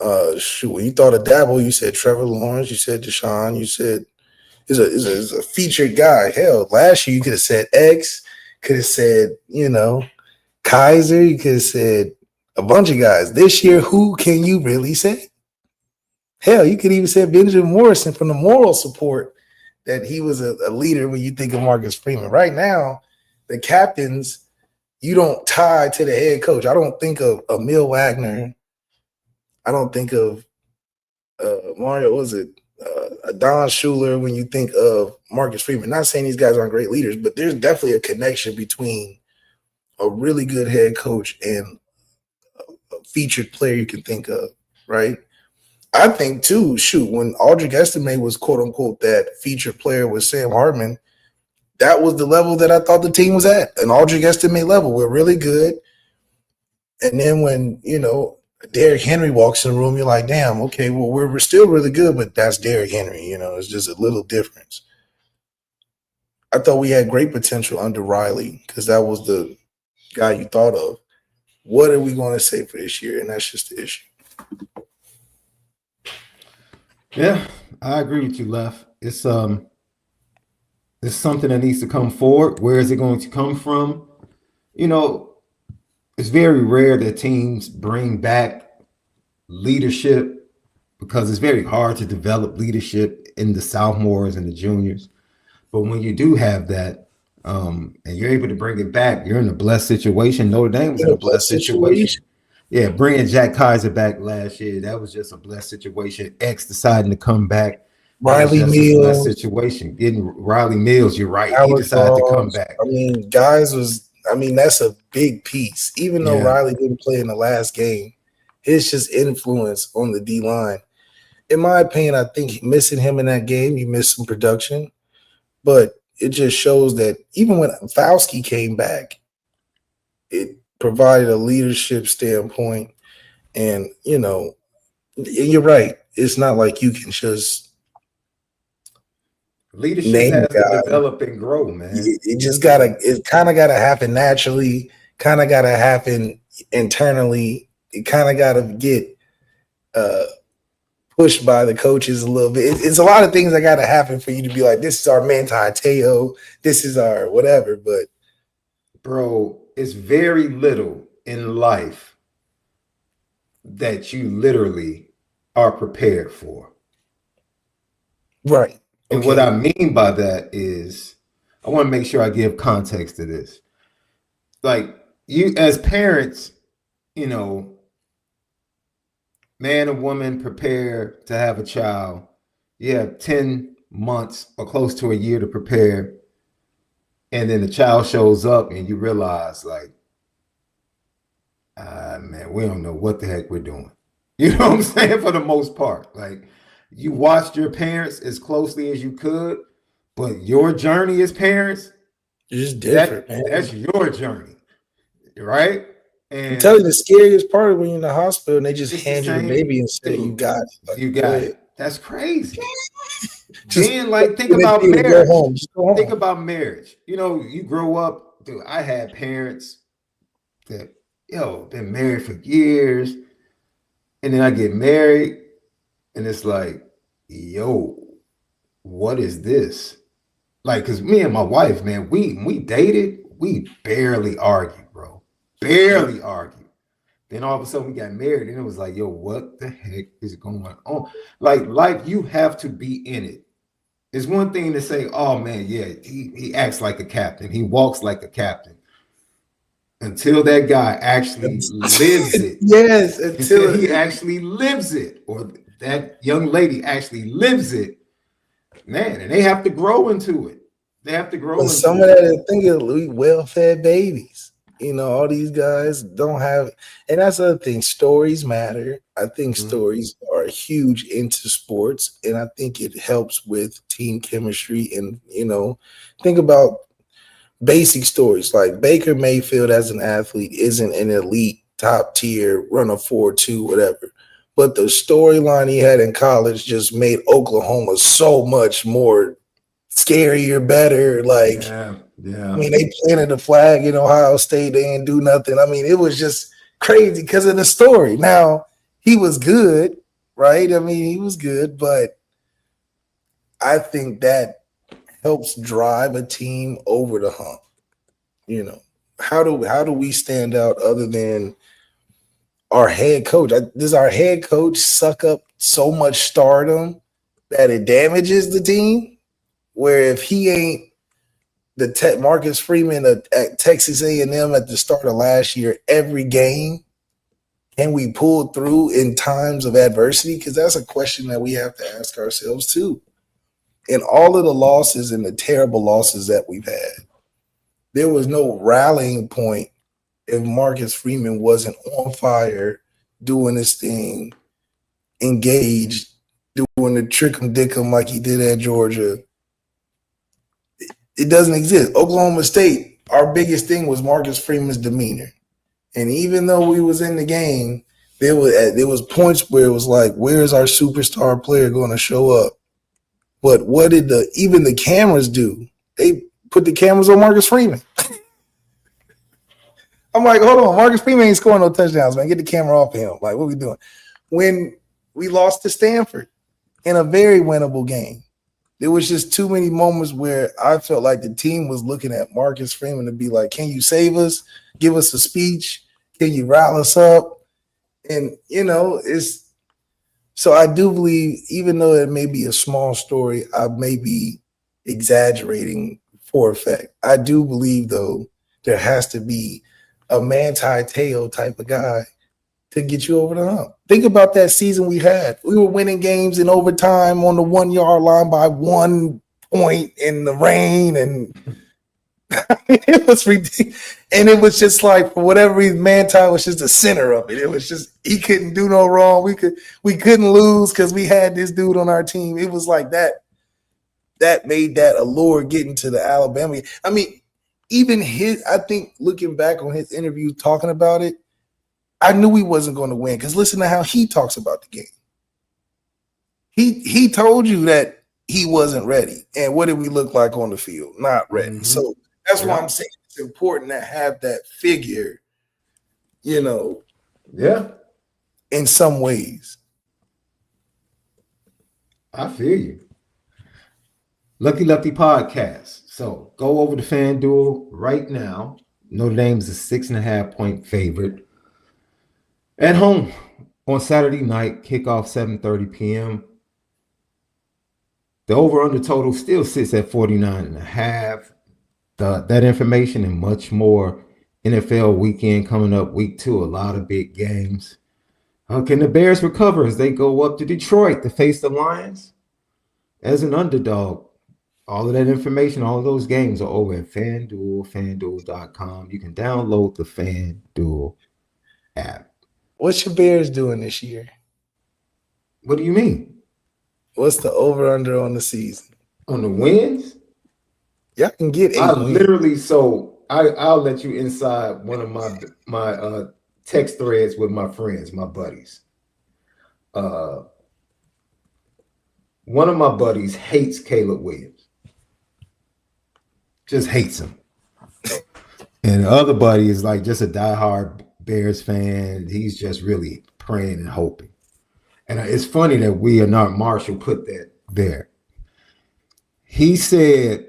when you thought of Dabo, you said Trevor Lawrence, you said Deshaun, you said is a featured guy. Hell, last year you could have said X, could have said, you know, Kaiser, you could have said a bunch of guys. This year, who can you really say? Hell, you could even say Benjamin Morrison from the moral support that he was a leader when you think of Marcus Freeman. Right now, the captains, you don't tie to the head coach. I don't think of Emil Wagner. I don't think of Mario, what was it? Don Schuler when you think of Marcus Freeman. Not saying these guys aren't great leaders, but there's definitely a connection between a really good head coach and a featured player you can think of, right? I think, too, when Aldrich Estime was, quote-unquote, that featured player with Sam Hartman, that was the level that I thought the team was at, an Aldrich Estime level. We're really good. And then when, you know, Derrick Henry walks in the room, you're like, damn, okay, well, we're still really good, but that's Derrick Henry. You know, it's just a little difference. I thought we had great potential under Riley because that was the guy you thought of. What are we going to say for this year? And that's just the issue. Yeah, I agree with you, Lef. It's something that needs to come forward. Where is it going to come from? You know, it's very rare that teams bring back leadership because it's very hard to develop leadership in the sophomores and the juniors. But when you do have that, and you're able to bring it back, you're in a blessed situation. Notre Dame was in a blessed situation. Yeah, bringing Jack Kaiser back last year, that was just a blessed situation. X deciding to come back. Riley Mills. Situation. Getting Riley Mills, you're right. He decided to come back. I mean, that's a big piece. Even though Riley didn't play in the last game, his just influence on the D-line. In my opinion, I think missing him in that game, you missed some production. But it just shows that even when Fauski came back, it provided a leadership standpoint. And, you know, you're right. It's not like you can just leadership has to develop and grow, man. It kind of gotta happen naturally, kind of gotta happen internally. It kind of gotta get pushed by the coaches a little bit. It's a lot of things that gotta happen for you to be like, this is our Manti Te'o, this is our whatever. But bro, it's very little in life that you literally are prepared for. Right. And what I mean by that is, I want to make sure I give context to this. Like, you as parents, you know, man and woman prepare to have a child. You have 10 months or close to a year to prepare. And then the child shows up and you realize, like, man, we don't know what the heck we're doing. You know what I'm saying? For the most part, like, you watched your parents as closely as you could, but your journey as parents is different, man. That's your journey, right? And I'm telling you, the scariest part is when you're in the hospital and they just hand you the baby and say, you got it. Like, you got it. That's crazy. Then, like, think about marriage. Think about marriage. You know, you grow up, dude, I had parents that, been married for years, and then I get married, and it's like, yo, what is this? Like, because me and my wife, man, we dated, we barely argued, bro. Barely argued. Then all of a sudden we got married, and it was like, yo, what the heck is going on? Like, life, you have to be in it. It's one thing to say, oh, man, yeah, he acts like a captain. He walks like a captain. Until that guy actually lives it. Yes, until he actually lives it, or that young lady actually lives it, man, and they have to grow into it. They have to grow into some of that, think of well-fed babies. You know, all these guys don't have, and that's the other thing. Stories matter. I think stories are huge into sports, and I think it helps with team chemistry. And, you know, think about basic stories. Like Baker Mayfield as an athlete isn't an elite top tier, run a 4.2, whatever. But the storyline he had in college just made Oklahoma so much more scarier, better. Like, Yeah. I mean, they planted the flag in Ohio State. They didn't do nothing. I mean, it was just crazy because of the story. Now, he was good, right? I mean, he was good, but I think that helps drive a team over the hump. You know, how do we stand out other than our head coach? Does our head coach suck up so much stardom that it damages the team? Where if he ain't Marcus Freeman at Texas A&M at the start of last year, every game, can we pull through in times of adversity? Because that's a question that we have to ask ourselves too. In all of the losses and the terrible losses that we've had, there was no rallying point if Marcus Freeman wasn't on fire, doing his thing, engaged, doing the trick'em dick'em like he did at Georgia. It doesn't exist. Oklahoma State, our biggest thing was Marcus Freeman's demeanor. And even though we was in the game, there was points where it was like, where's our superstar player going to show up? But what did even the cameras do? They put the cameras on Marcus Freeman. I'm like, hold on, Marcus Freeman ain't scoring no touchdowns, man. Get the camera off him. Like, what are we doing? When we lost to Stanford in a very winnable game, there was just too many moments where I felt like the team was looking at Marcus Freeman to be like, can you save us? Give us a speech? Can you rile us up? And, so I do believe, even though it may be a small story, I may be exaggerating for effect. I do believe, though, there has to be a Manti Te'o type of guy to get you over the hump. Think about that season we had. We were winning games in overtime on the 1 yard line by 1 point in the rain, and it was ridiculous. And it was just like, for whatever reason, Manti was just the center of it. It was just, he couldn't do no wrong. We couldn't lose because we had this dude on our team. It was like that. That made that allure getting to the Alabama. I mean, even I think looking back on his interview talking about it, I knew he wasn't going to win because listen to how he talks about the game. He told you that he wasn't ready. And what did we look like on the field? Not ready. Mm-hmm. So that's why I'm saying it's important to have that figure, in some ways. I feel you. Lucky Lefty podcast. So go over to FanDuel right now. Notre Dame is a 6.5-point favorite. At home on Saturday night, kickoff 7:30 p.m. The over-under total still sits at 49.5. That information and much more. NFL weekend coming up, week 2, a lot of big games. Can the Bears recover as they go up to Detroit to face the Lions as an underdog? All of that information, all of those games are over at FanDuel, FanDuel.com. You can download the FanDuel app. What's your Bears doing this year? What do you mean? What's the over-under on the season? On the wins? Y'all can get 8 wins. I'll let you inside one of my text threads with my friends, my buddies. One of my buddies hates Caleb Williams. Just hates him. And the other buddy is like just a diehard Bears fan. He's just really praying and hoping. And it's funny that Leonard Marshall put that there. He said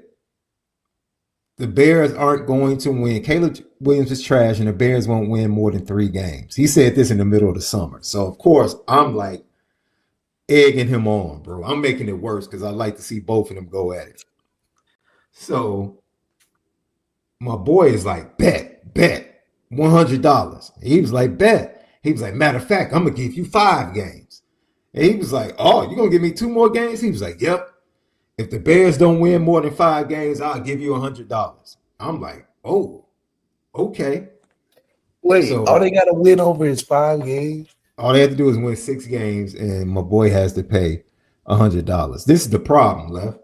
the Bears aren't going to win. Caleb Williams is trash, and the Bears won't win more than 3 games. He said this in the middle of the summer. So, of course, I'm like egging him on, bro. I'm making it worse because I like to see both of them go at it. So my boy is like, bet, $100. He was like, bet. He was like, matter of fact, I'm going to give you 5 games. And he was like, oh, you're going to give me 2 more games? He was like, yep. If the Bears don't win more than 5 games, I'll give you $100. I'm like, oh, okay. Wait, all they got to win over is 5 games? All they have to do is win 6 games, and my boy has to pay $100. This is the problem, Left.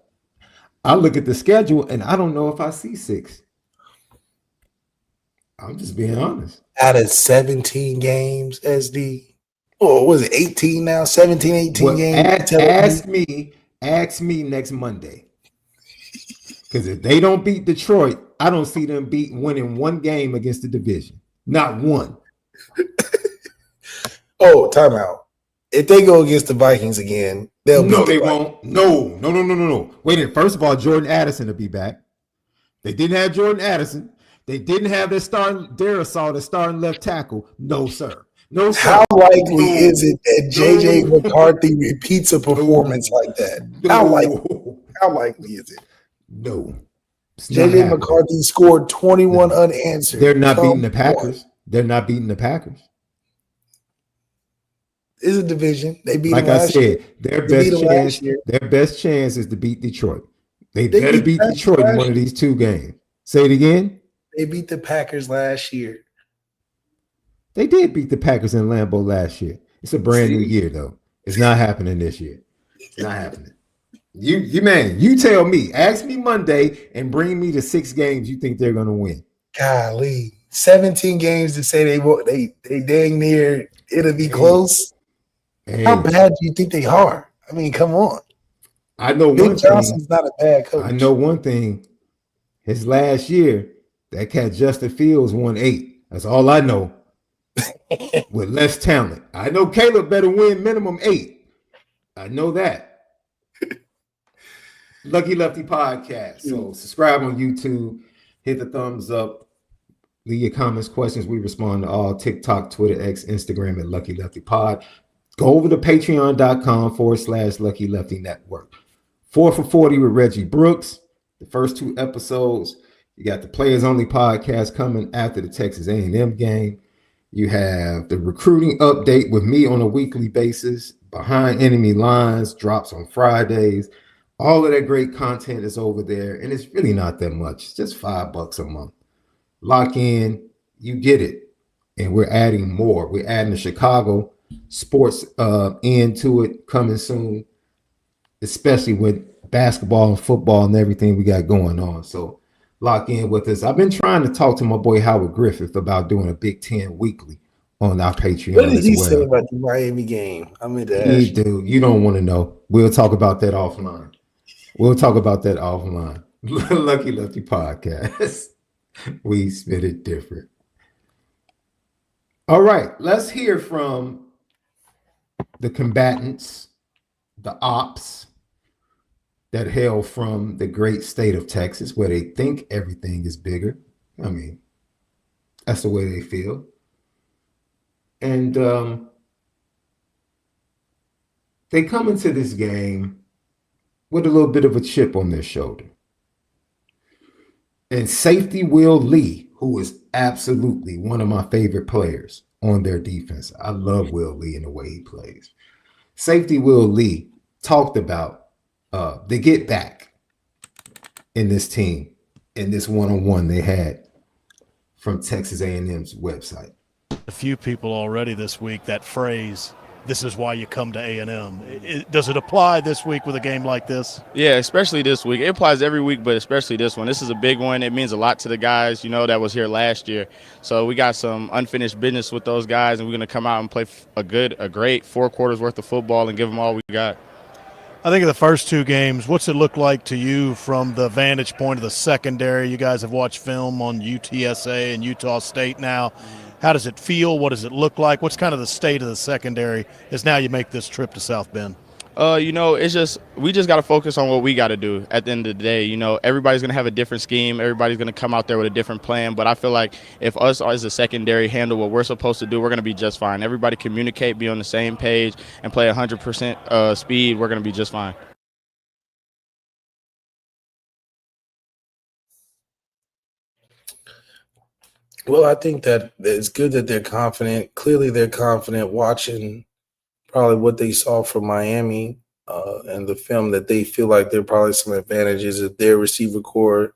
I look at the schedule, and I don't know if I see 6. I'm just being honest. Out of 17 games, SD. Oh, was it 18 now? 17, 18 Well, games. ask me next Monday. Because if they don't beat Detroit, I don't see them winning one game against the division. Not one. Oh, timeout. If they go against the Vikings again, they'll beat they won't. No. Wait a minute. First of all, Jordan Addison will be back. They didn't have Jordan Addison. They didn't have their starting Darisaw, the starting left tackle. No, sir. No, sir. How likely is it that JJ McCarthy repeats a performance like that? How likely is it? No. JJ McCarthy scored 21 unanswered. They're not beating the Packers. They're not beating the Packers. It's a division. They beat like them I last said, year. their best chance is to beat Detroit. They better beat Detroit in one of these two games. Say it again. They beat the Packers last year. They did beat the Packers in Lambeau last year. It's a brand new year, though. It's not happening this year. It's not happening. You tell me. Ask me Monday and bring me the 6 games you think they're going to win. Golly, 17 games to say they dang near it'll be close. How bad do you think they are? I mean, come on. I know Big Johnson's not a bad coach. I know one thing. His last year, that cat Justin Fields won 8. That's all I know. With less talent. I know Caleb better win minimum 8. I know that. Lucky Lefty Podcast. So subscribe on YouTube. Hit the thumbs up. Leave your comments, questions. We respond to all. TikTok, Twitter, X, Instagram at Lucky Lefty Pod. Go over to patreon.com/Lucky Lefty Network. 4 for 40 with Reggie Brooks. The first 2 episodes. You got the Players Only podcast coming after the Texas A&M game. You have the recruiting update with me on a weekly basis. Behind Enemy Lines drops on Fridays. All of that great content is over there, and it's really not that much. It's just $5 a month. Lock in, you get it. And we're adding more. We're adding the Chicago sports end to it coming soon, especially with basketball and football and everything we got going on. So lock in with us. I've been trying to talk to my boy Howard Griffith about doing a Big Ten weekly on our Patreon. What did he say about the Miami game? I mean, dude, you don't want to know. We'll talk about that offline. Lucky Lefty Podcast. We spit it different. All right, let's hear from the combatants, the ops that hail from the great state of Texas, where they think everything is bigger. I mean, that's the way they feel. And they come into this game with a little bit of a chip on their shoulder. And safety Will Lee, who is absolutely one of my favorite players on their defense. I love Will Lee and the way he plays. Safety Will Lee talked about the get back in this team, in this one-on-one they had from Texas A&M's website. A few people already this week, that phrase, this is why you come to A&M. Does it apply this week with a game like this? Yeah, especially this week. It applies every week, but especially this one. This is a big one. It means a lot to the guys, that was here last year. So we got some unfinished business with those guys, and we're going to come out and play a great 4 quarters worth of football and give them all we got. I think of the first 2 games, what's it look like to you from the vantage point of the secondary? You guys have watched film on UTSA and Utah State now. How does it feel? What does it look like? What's kind of the state of the secondary as now you make this trip to South Bend? We just got to focus on what we got to do at the end of the day. Everybody's going to have a different scheme. Everybody's going to come out there with a different plan. But I feel like if us as a secondary handle what we're supposed to do, we're going to be just fine. Everybody communicate, be on the same page, and play 100% speed. We're going to be just fine. Well, I think that it's good that they're confident. Clearly, they're confident watching probably what they saw from Miami and the film, that they feel like there are probably some advantages. If their receiver core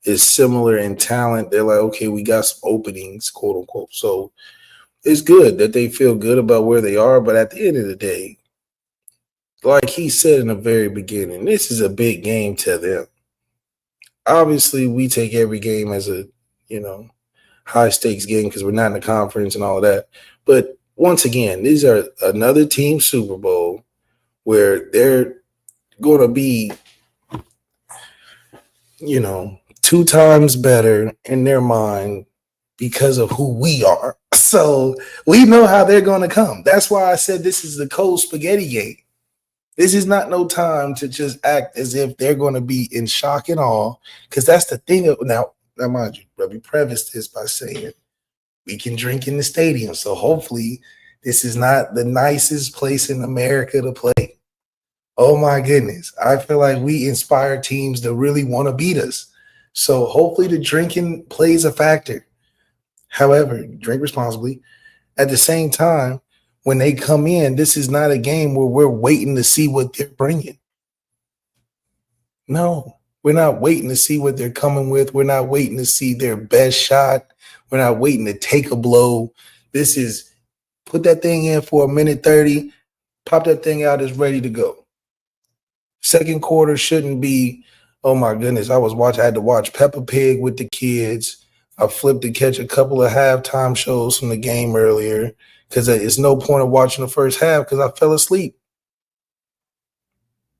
is similar in talent, they're like, okay, we got some openings, quote unquote. So it's good that they feel good about where they are. But at the end of the day, like he said in the very beginning, this is a big game to them. Obviously, we take every game as a, high stakes game because we're not in the conference and all of that. But once again, these are another team Super Bowl where they're going to be, 2 times better in their mind because of who we are. So we know how they're going to come. That's why I said this is the cold spaghetti game. This is not no time to just act as if they're going to be in shock and awe, because that's the thing. Now, mind you, let me preface this by saying we can drink in the stadium. So hopefully this is not the nicest place in America to play. Oh my goodness. I feel like we inspire teams to really want to beat us. So hopefully the drinking plays a factor. However, drink responsibly. At the same time, when they come in, this is not a game where we're waiting to see what they're bringing. No, we're not waiting to see what they're coming with. We're not waiting to see their best shot. We're not waiting to take a blow. This is put that thing in for 1:30, pop that thing out, it's ready to go. Second quarter shouldn't be, oh my goodness, I had to watch Peppa Pig with the kids. I flipped to catch a couple of halftime shows from the game earlier because it's no point of watching the first half because I fell asleep.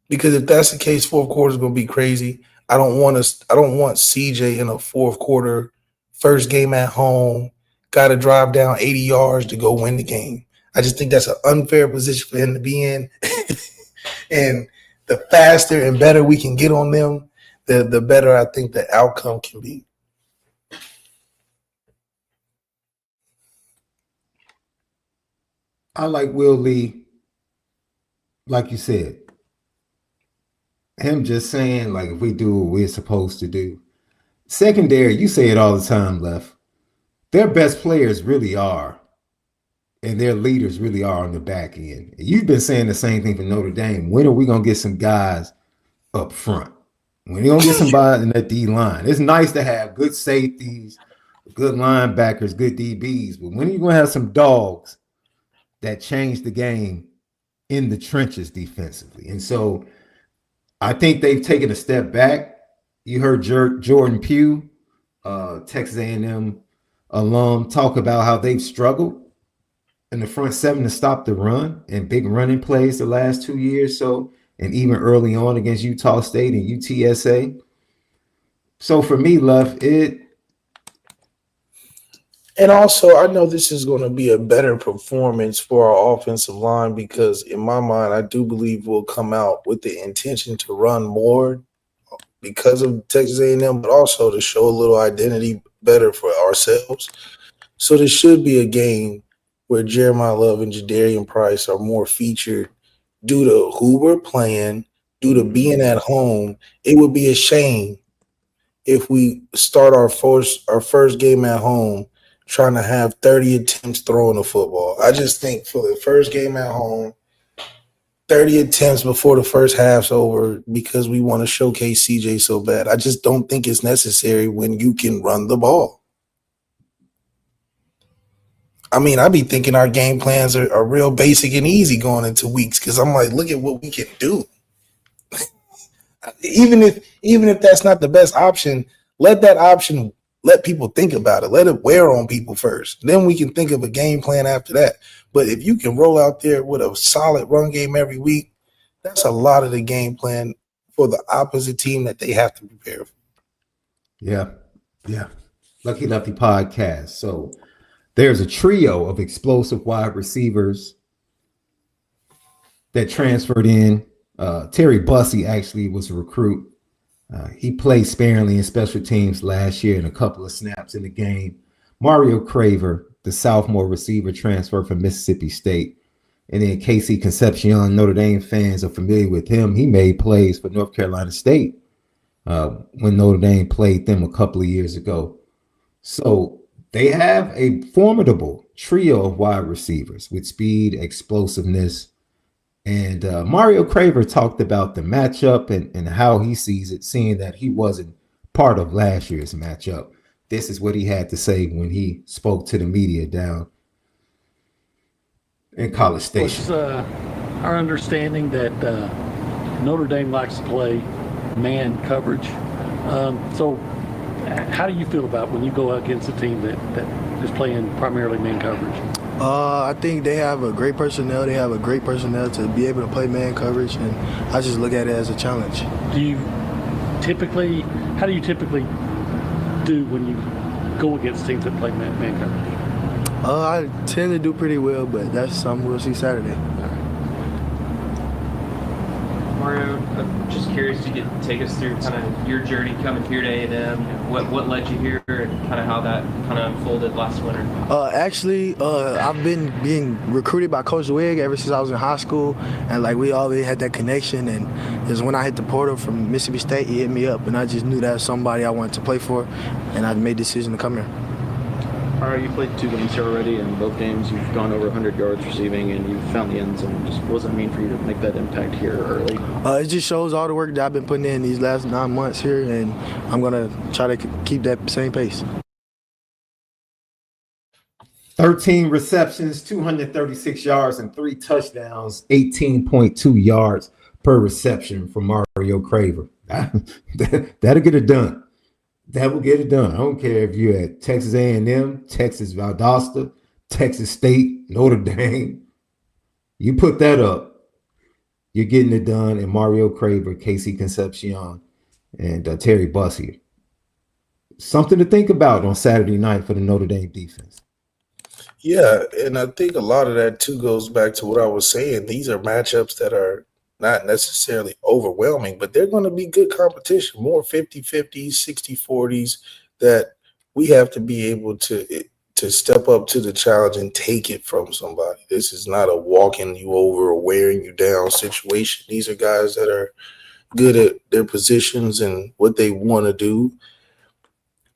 Because if that's the case, fourth quarter is going to be crazy. I don't want CJ in a fourth quarter, first game at home, got to drive down 80 yards to go win the game. I just think that's an unfair position for him to be in. And the faster and better we can get on them, the better I think the outcome can be. I like Will Lee, like you said, him just saying, like, if we do what we're supposed to do. Secondary, you say it all the time, Left. Their best players really are, and their leaders really are on the back end. You've been saying the same thing for Notre Dame. When are we going to get some guys up front? When are you going to get somebody in that D line? It's nice to have good safeties, good linebackers, good DBs, but when are you going to have some dogs that change the game in the trenches defensively? And so I think they've taken a step back. You heard Jordan Pugh, Texas A&M alum, talk about how they've struggled in the front seven to stop the run and big running plays the last 2 years. So, and even early on against Utah State and UTSA. So for me, Love, And also, I know this is going to be a better performance for our offensive line because, in my mind, I do believe we'll come out with the intention to run more because of Texas A&M, but also to show a little identity better for ourselves. So this should be a game where Jeremiah Love and Jadarian Price are more featured due to who we're playing, due to being at home. It would be a shame if we start our first game at home trying to have 30 attempts throwing the football. I just think for the first game at home, 30 attempts before the first half's over because we want to showcase CJ so bad. I just don't think it's necessary when you can run the ball. I mean, I be thinking our game plans are real basic and easy going into weeks because I'm like, look at what we can do. Even if that's not the best option, let people think about it. Let it wear on people first. Then we can think of a game plan after that. But if you can roll out there with a solid run game every week, that's a lot of the game plan for the opposite team that they have to prepare for. Yeah. Lucky Lefty podcast. So there's a trio of explosive wide receivers that transferred in. Terry Bussey actually was a recruit. He played sparingly in special teams last year in a couple of snaps in the game. Mario Craver, the sophomore receiver, transferred from Mississippi State. And then Casey Concepcion, Notre Dame fans are familiar with him. He made plays for North Carolina State when Notre Dame played them a couple of years ago. So they have a formidable trio of wide receivers with speed, explosiveness. And Mario Craver talked about the matchup and how he sees it, seeing that he wasn't part of last year's matchup. This is what he had to say when he spoke to the media down in College Station. It's our understanding that Notre Dame likes to play man coverage. So How do you feel about when you go against a team that is playing primarily man coverage? I think they have a great personnel. They have a great personnel to be able to play man coverage, and I just look at it as a challenge. How do you typically do when you go against teams that play man coverage? I tend to do pretty well, but that's something we'll see Saturday. Mario, I'm just curious to take us through kind of your journey coming here to A&M. What led you here, and kind of how that kind of unfolded last winter. Actually, I've been being recruited by Coach Wigg ever since I was in high school, and like we always had that connection. And just when I hit the portal from Mississippi State, he hit me up, and I just knew that was somebody I wanted to play for, and I made the decision to come here. Mario, you played 2 games here already, and both games you've gone over 100 yards receiving, and you've found the end zone. Just what does it mean for you to make that impact here early? It just shows all the work that I've been putting in these last 9 months here, and I'm going to try to keep that same pace. 13 receptions, 236 yards, and 3 touchdowns, 18.2 yards per reception from Mario Craver. That'll get it done. That will get it done. I don't care if you're at Texas A&M, Texas Valdosta, Texas State, Notre Dame. You put that up, you're getting it done. And Mario Craver, Casey Concepcion, and Terry Bussey. Something to think about on Saturday night for the Notre Dame defense. Yeah, and I think a lot of that too goes back to what I was saying. These are matchups that are not necessarily overwhelming, but they're going to be good competition, more 50-50s, 60-40s, that we have to be able to step up to the challenge and take it from somebody. This is not a walking you over or wearing you down situation. These are guys that are good at their positions and what they want to do.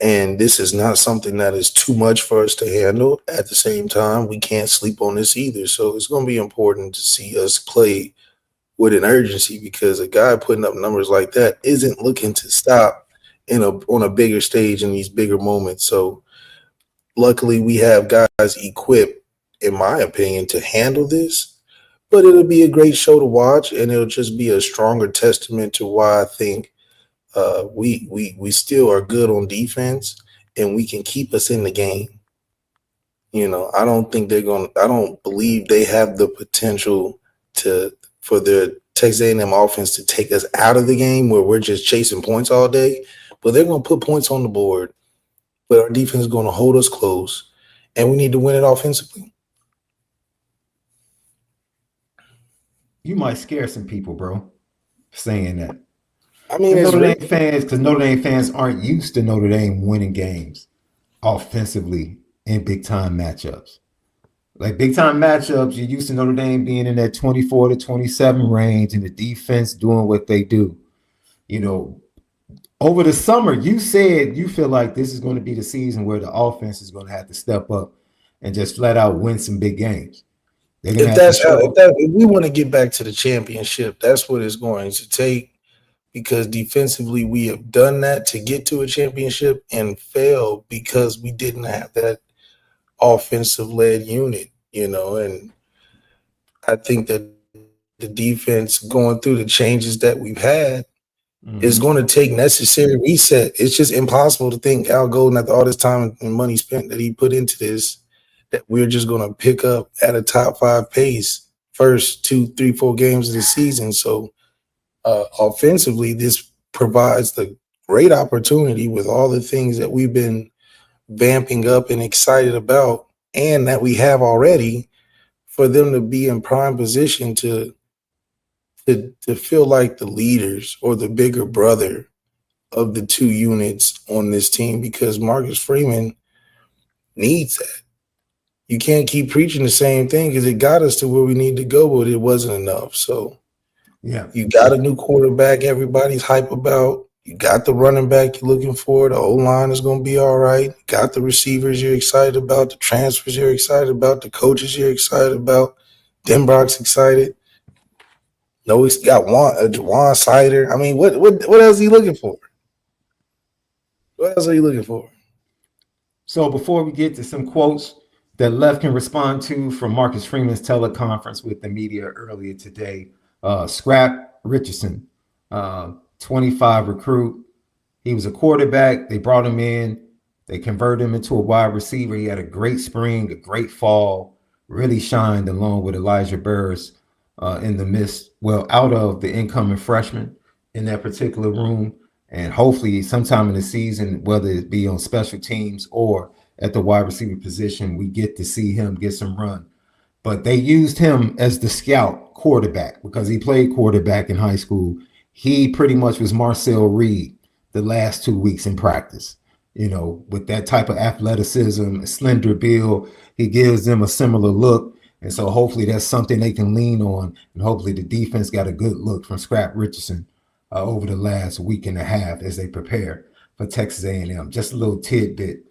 And this is not something that is too much for us to handle. At the same time, we can't sleep on this either. So it's going to be important to see us play with an urgency, because a guy putting up numbers like that isn't looking to stop on a bigger stage in these bigger moments. So luckily we have guys equipped, in my opinion, to handle this. But it'll be a great show to watch, and it'll just be a stronger testament to why I think we still are good on defense, and we can keep us in the game. You know, I don't believe they have the potential for the Texas A&M offense to take us out of the game where we're just chasing points all day. But they're going to put points on the board. But our defense is going to hold us close, and we need to win it offensively. You might scare some people, bro, saying that. I mean, Notre Dame fans aren't used to Notre Dame winning games offensively in big-time matchups. Like big-time matchups, you're used to Notre Dame being in that 24 to 27 range and the defense doing what they do. You know, over the summer, you said you feel like this is going to be the season where the offense is going to have to step up and just flat out win some big games. If we want to get back to the championship, that's what it's going to take, because defensively we have done that to get to a championship and failed because we didn't have that offensive-led unit, you know. And I think that the defense, going through the changes that we've had, is going to take necessary reset. It's just impossible to think Al Golden, after all this time and money spent that he put into this, that we're just going to pick up at a top 5 pace first 2, 3, 4 games of the season. So offensively, this provides the great opportunity with all the things that we've been vamping up and excited about, and that we have already, for them to be in prime position to feel like the leaders or the bigger brother of the 2 units on this team, because Marcus Freeman needs that. You can't keep preaching the same thing, because it got us to where we need to go, but it wasn't enough. So yeah, you got a new quarterback everybody's hype about. You got the running back you're looking for. The O-line is going to be all right. You got the receivers you're excited about. The transfers you're excited about. The coaches you're excited about. Denbrock's excited. No, he's got Juwan Sider. I mean, what else are you looking for? What else are you looking for? So before we get to some quotes that Left can respond to from Marcus Freeman's teleconference with the media earlier today, Scrap Richardson, 25 recruit. He was a quarterback. They brought him in. They converted him into a wide receiver. He had a great spring, a great fall, really shined along with Elijah Burris in the midst, out of the incoming freshman in that particular room. And hopefully sometime in the season, whether it be on special teams or at the wide receiver position, we get to see him get some run. But they used him as the scout quarterback because he played quarterback in high school. He pretty much was Marcel Reed the last 2 weeks in practice. With that type of athleticism, a slender build, he gives them a similar look. And so hopefully that's something they can lean on. And hopefully the defense got a good look from Scrap Richardson over the last week and a half as they prepare for Texas A&M. Just a little tidbit.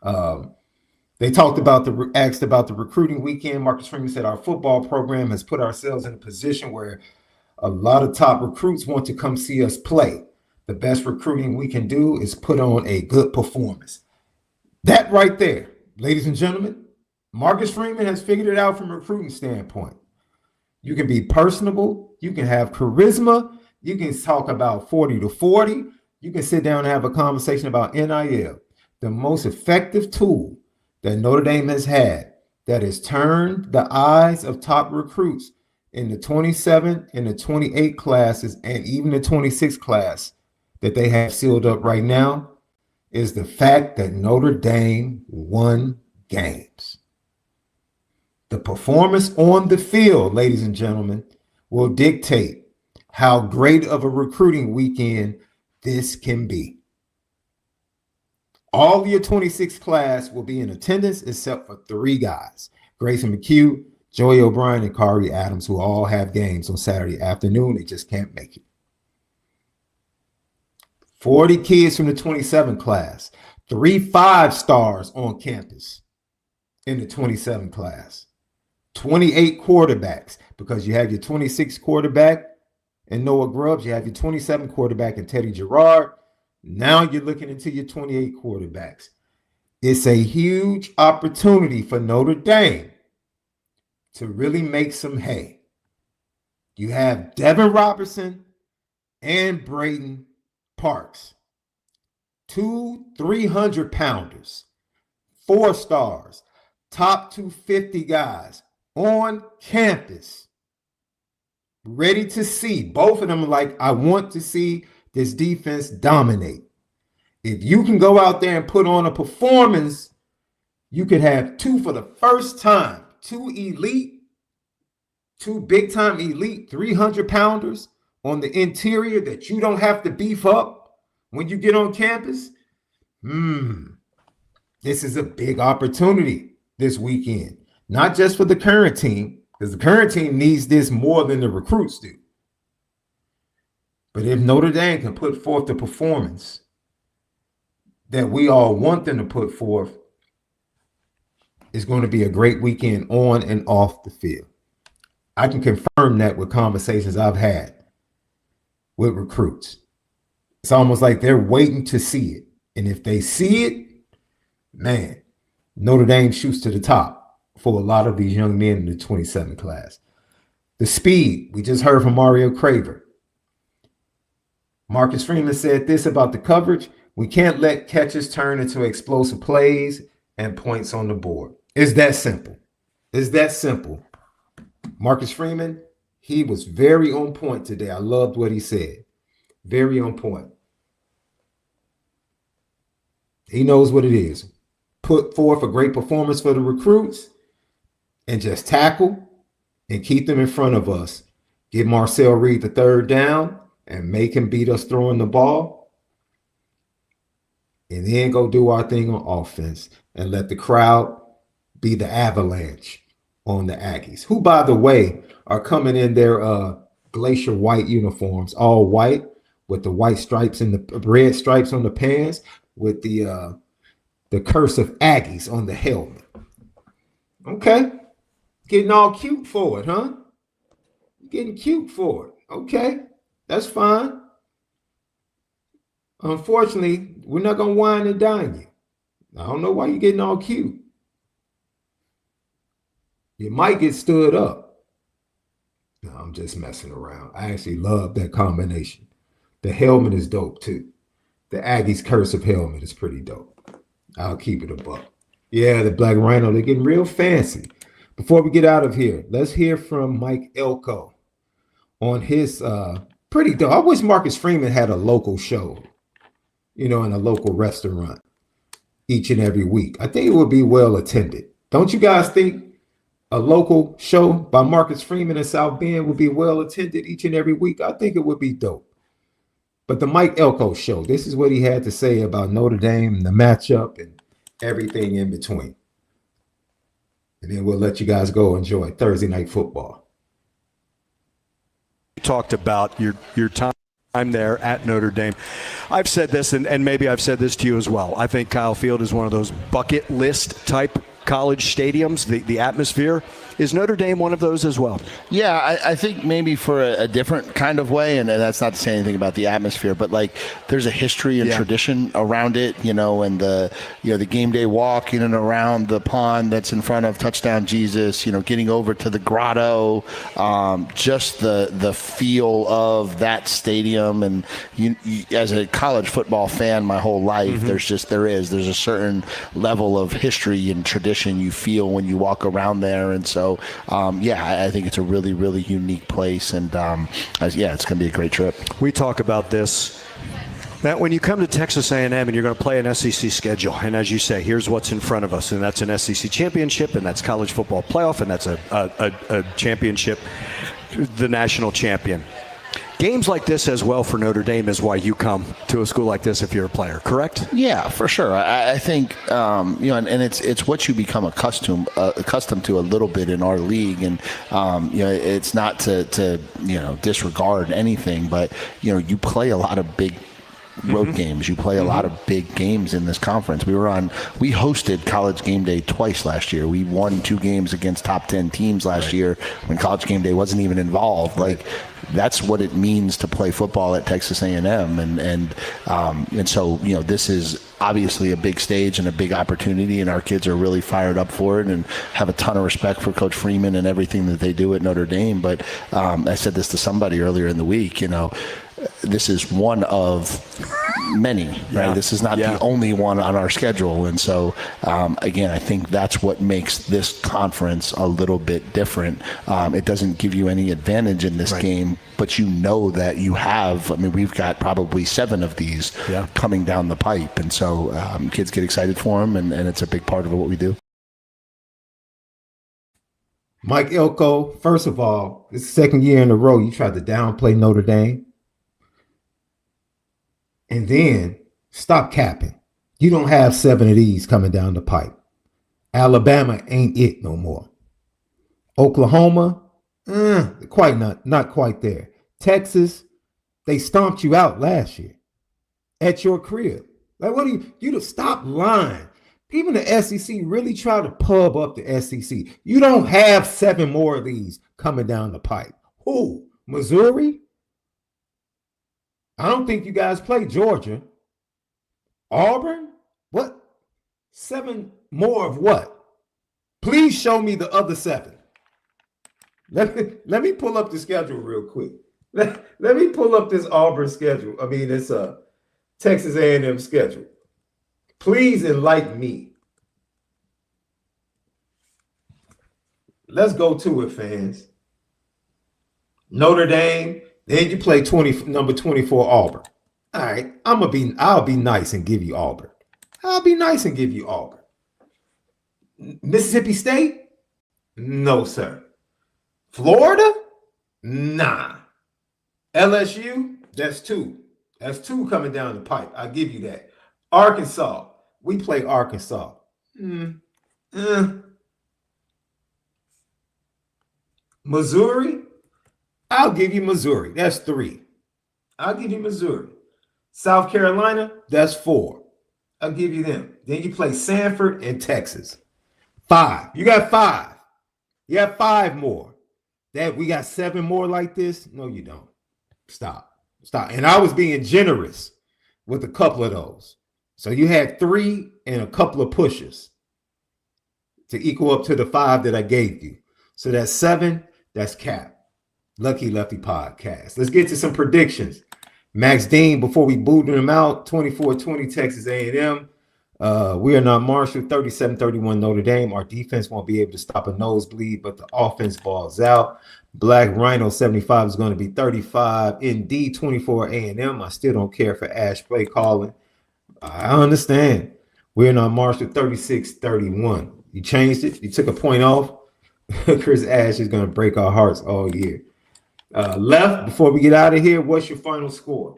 They asked about the recruiting weekend. Marcus Freeman said, our football program has put ourselves in a position where a lot of top recruits want to come see us play. The best recruiting we can do is put on a good performance. That right there, ladies and gentlemen, Marcus Freeman has figured it out from a recruiting standpoint. You can be personable. You can have charisma. You can talk about 40 to 40. You can sit down and have a conversation about NIL. The most effective tool that Notre Dame has had that has turned the eyes of top recruits in the 27 and the 28 classes and even the 26 class that they have sealed up right now is the fact that Notre Dame won games. The performance on the field, ladies and gentlemen, will dictate how great of a recruiting weekend this can be. All your 26 class will be in attendance except for 3 guys, Grayson McHugh, Joey O'Brien, and Kari Adams, who all have games on Saturday afternoon. They just can't make it. 40 kids from the 27 class, 3 5-stars on campus in the 27 class, 28 quarterbacks, because you have your 26 quarterback and Noah Grubbs, you have your 27 quarterback and Teddy Gerard. Now you're looking into your 28 quarterbacks. It's a huge opportunity for Notre Dame to really make some hay. You have Devin Robertson and Braden Parks, 2 300-pounders, 4 stars, top 250 guys on campus, ready to see. Both of them are like, I want to see this defense dominate. If you can go out there and put on a performance, you could have 2 for the first time, 2 big-time elite 300-pounders on the interior that you don't have to beef up when you get on campus. This is a big opportunity this weekend, not just for the current team, because the current team needs this more than the recruits do. But if Notre Dame can put forth the performance that we all want them to put forth, it's going to be a great weekend on and off the field. I can confirm that with conversations I've had with recruits. It's almost like they're waiting to see it. And if they see it, man, Notre Dame shoots to the top for a lot of these young men in the 27 class. The speed, we just heard from Mario Craver. Marcus Freeman said this about the coverage: we can't let catches turn into explosive plays and points on the board. It's that simple. It's that simple. Marcus Freeman, he was very on point today. I loved what he said. Very on point. He knows what it is. Put forth a great performance for the recruits and just tackle and keep them in front of us. Give Marcel Reed the 3rd down and make him beat us throwing the ball. And then go do our thing on offense and let the crowd be the avalanche on the Aggies, who, by the way, are coming in their glacier white uniforms, all white with the white stripes and the red stripes on the pants with the curse of Aggies on the helmet. Okay. Getting all cute for it, huh? Getting cute for it. Okay. That's fine. Unfortunately, we're not going to wine and dine you. I don't know why you're getting all cute. You might get stood up. No, I'm just messing around. I actually love that combination. The helmet is dope too. The Aggies cursive helmet is pretty dope. I'll keep it a buck. Yeah, the Black Rhino, they're getting real fancy. Before we get out of here, let's hear from Mike Elko on his pretty dope. I wish Marcus Freeman had a local show, in a local restaurant each and every week. I think it would be well attended. Don't you guys think a local show by Marcus Freeman in South Bend would be well attended each and every week? I think it would be dope. But the Mike Elko show, this is what he had to say about Notre Dame and the matchup and everything in between. And then we'll let you guys go enjoy Thursday night football. You talked about your time there at Notre Dame. I've said this, and maybe I've said this to you as well. I think Kyle Field is one of those bucket list type college stadiums. The atmosphere. Is Notre Dame one of those as well? Yeah, I think maybe for a different kind of way, and that's not to say anything about the atmosphere, but like there's a history and tradition around it, and the game day walk in and around the pond that's in front of Touchdown Jesus, getting over to the grotto, just the feel of that stadium. And you as a college football fan my whole life, there's a certain level of history and tradition you feel when you walk around there. And so I think it's a really, really unique place, and it's going to be a great trip. We talk about this, that when you come to Texas A&M and you're going to play an SEC schedule, and as you say, here's what's in front of us, and that's an SEC championship, and that's college football playoff, and that's a championship, the national champion. Games like this as well for Notre Dame is why you come to a school like this if you're a player, correct? Yeah, for sure. I think and it's what you become accustomed to a little bit in our league, and it's not to disregard anything, but you play a lot of big road games. You play a lot of big games in this conference. We hosted College Game Day twice last year. We won 2 games against top 10 teams last year when College Game Day wasn't even involved. Like, that's what it means to play football at Texas A&M, and so this is obviously a big stage and a big opportunity, and our kids are really fired up for it and have a ton of respect for Coach Freeman and everything that they do at Notre Dame. But I said this to somebody earlier in the week, this is one of many, right? Yeah. This is not the only one on our schedule. And so, again, I think that's what makes this conference a little bit different. It doesn't give you any advantage in this game, but that you have, we've got probably 7 of these coming down the pipe. And so kids get excited for them, and it's a big part of what we do. Mike Elko, first of all, this is the 2nd year in a row you tried to downplay Notre Dame. And then stop capping. You don't have 7 of these coming down the pipe. Alabama ain't it no more. Oklahoma, quite not quite there. Texas, they stomped you out last year at your crib. Like, what do you stop lying? Even the SEC really try to pub up the SEC. You don't have 7 more of these coming down the pipe. Who? Missouri? I don't think you guys play Georgia. Auburn? What? 7 more of what? Please show me the other 7. Let me pull up the schedule real quick. Let me pull up this Auburn schedule. It's a Texas A&M schedule. Please enlighten me. Let's go to it, fans. Notre Dame. Then you play number 24 Auburn. All right, I'll be nice and give you Auburn. Mississippi State? No, sir. Florida? Nah. LSU? That's 2. That's 2 coming down the pipe. I'll give you that. Arkansas. We play Arkansas. Missouri? I'll give you Missouri. That's 3. I'll give you Missouri. South Carolina, that's 4. I'll give you them. Then you play Sanford and Texas. 5. You got 5. You have 5 more. That we got 7 more like this? No, you don't. Stop. And I was being generous with a couple of those. So you had 3 and a couple of pushes to equal up to the 5 that I gave you. So that's 7. That's cap. Lucky Lefty podcast. Let's get to some predictions. Max Dean, before we booted him out, 24-20 Texas A&M. We are not Marshall, 37-31 Notre Dame. Our defense won't be able to stop a nosebleed, but the offense balls out. Black Rhino 75 is going to be 35. ND 24 A&M. I still don't care for Ash play calling. I understand. We're not Marshall, 36-31. You changed it. You took a point off. Chris Ash is going to break our hearts all year. Left, before we get out of here, what's your final score?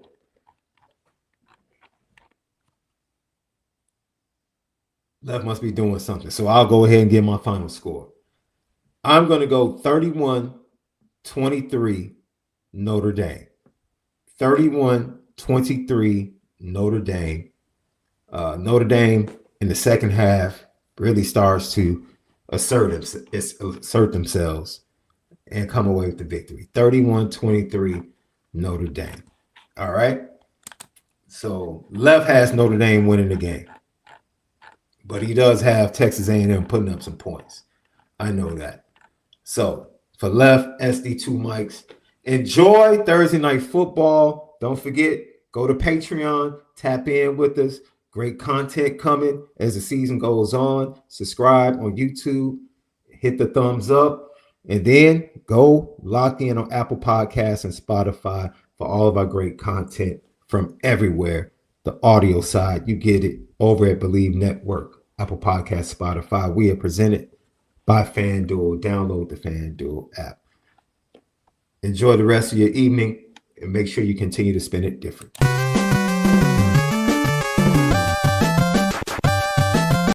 Left must be doing something. So I'll go ahead and get my final score. I'm going to go 31-23 Notre Dame. 31-23 Notre Dame. Notre Dame in the second half really starts to assert themselves and come away with the victory. 31-23 Notre Dame. All right. So Left has Notre Dame winning the game, but he does have Texas A&M putting up some points. I know that. So for Left, SD2 mics, enjoy Thursday night football. Don't forget, go to Patreon, tap in with us. Great content coming as the season goes on. Subscribe on YouTube, hit the thumbs up, and then go lock in on Apple Podcasts and Spotify for all of our great content from everywhere. The audio side, you get it over at Bleav Network, Apple Podcasts, Spotify. We are presented by FanDuel. Download the FanDuel app. Enjoy the rest of your evening and make sure you continue to spend it different.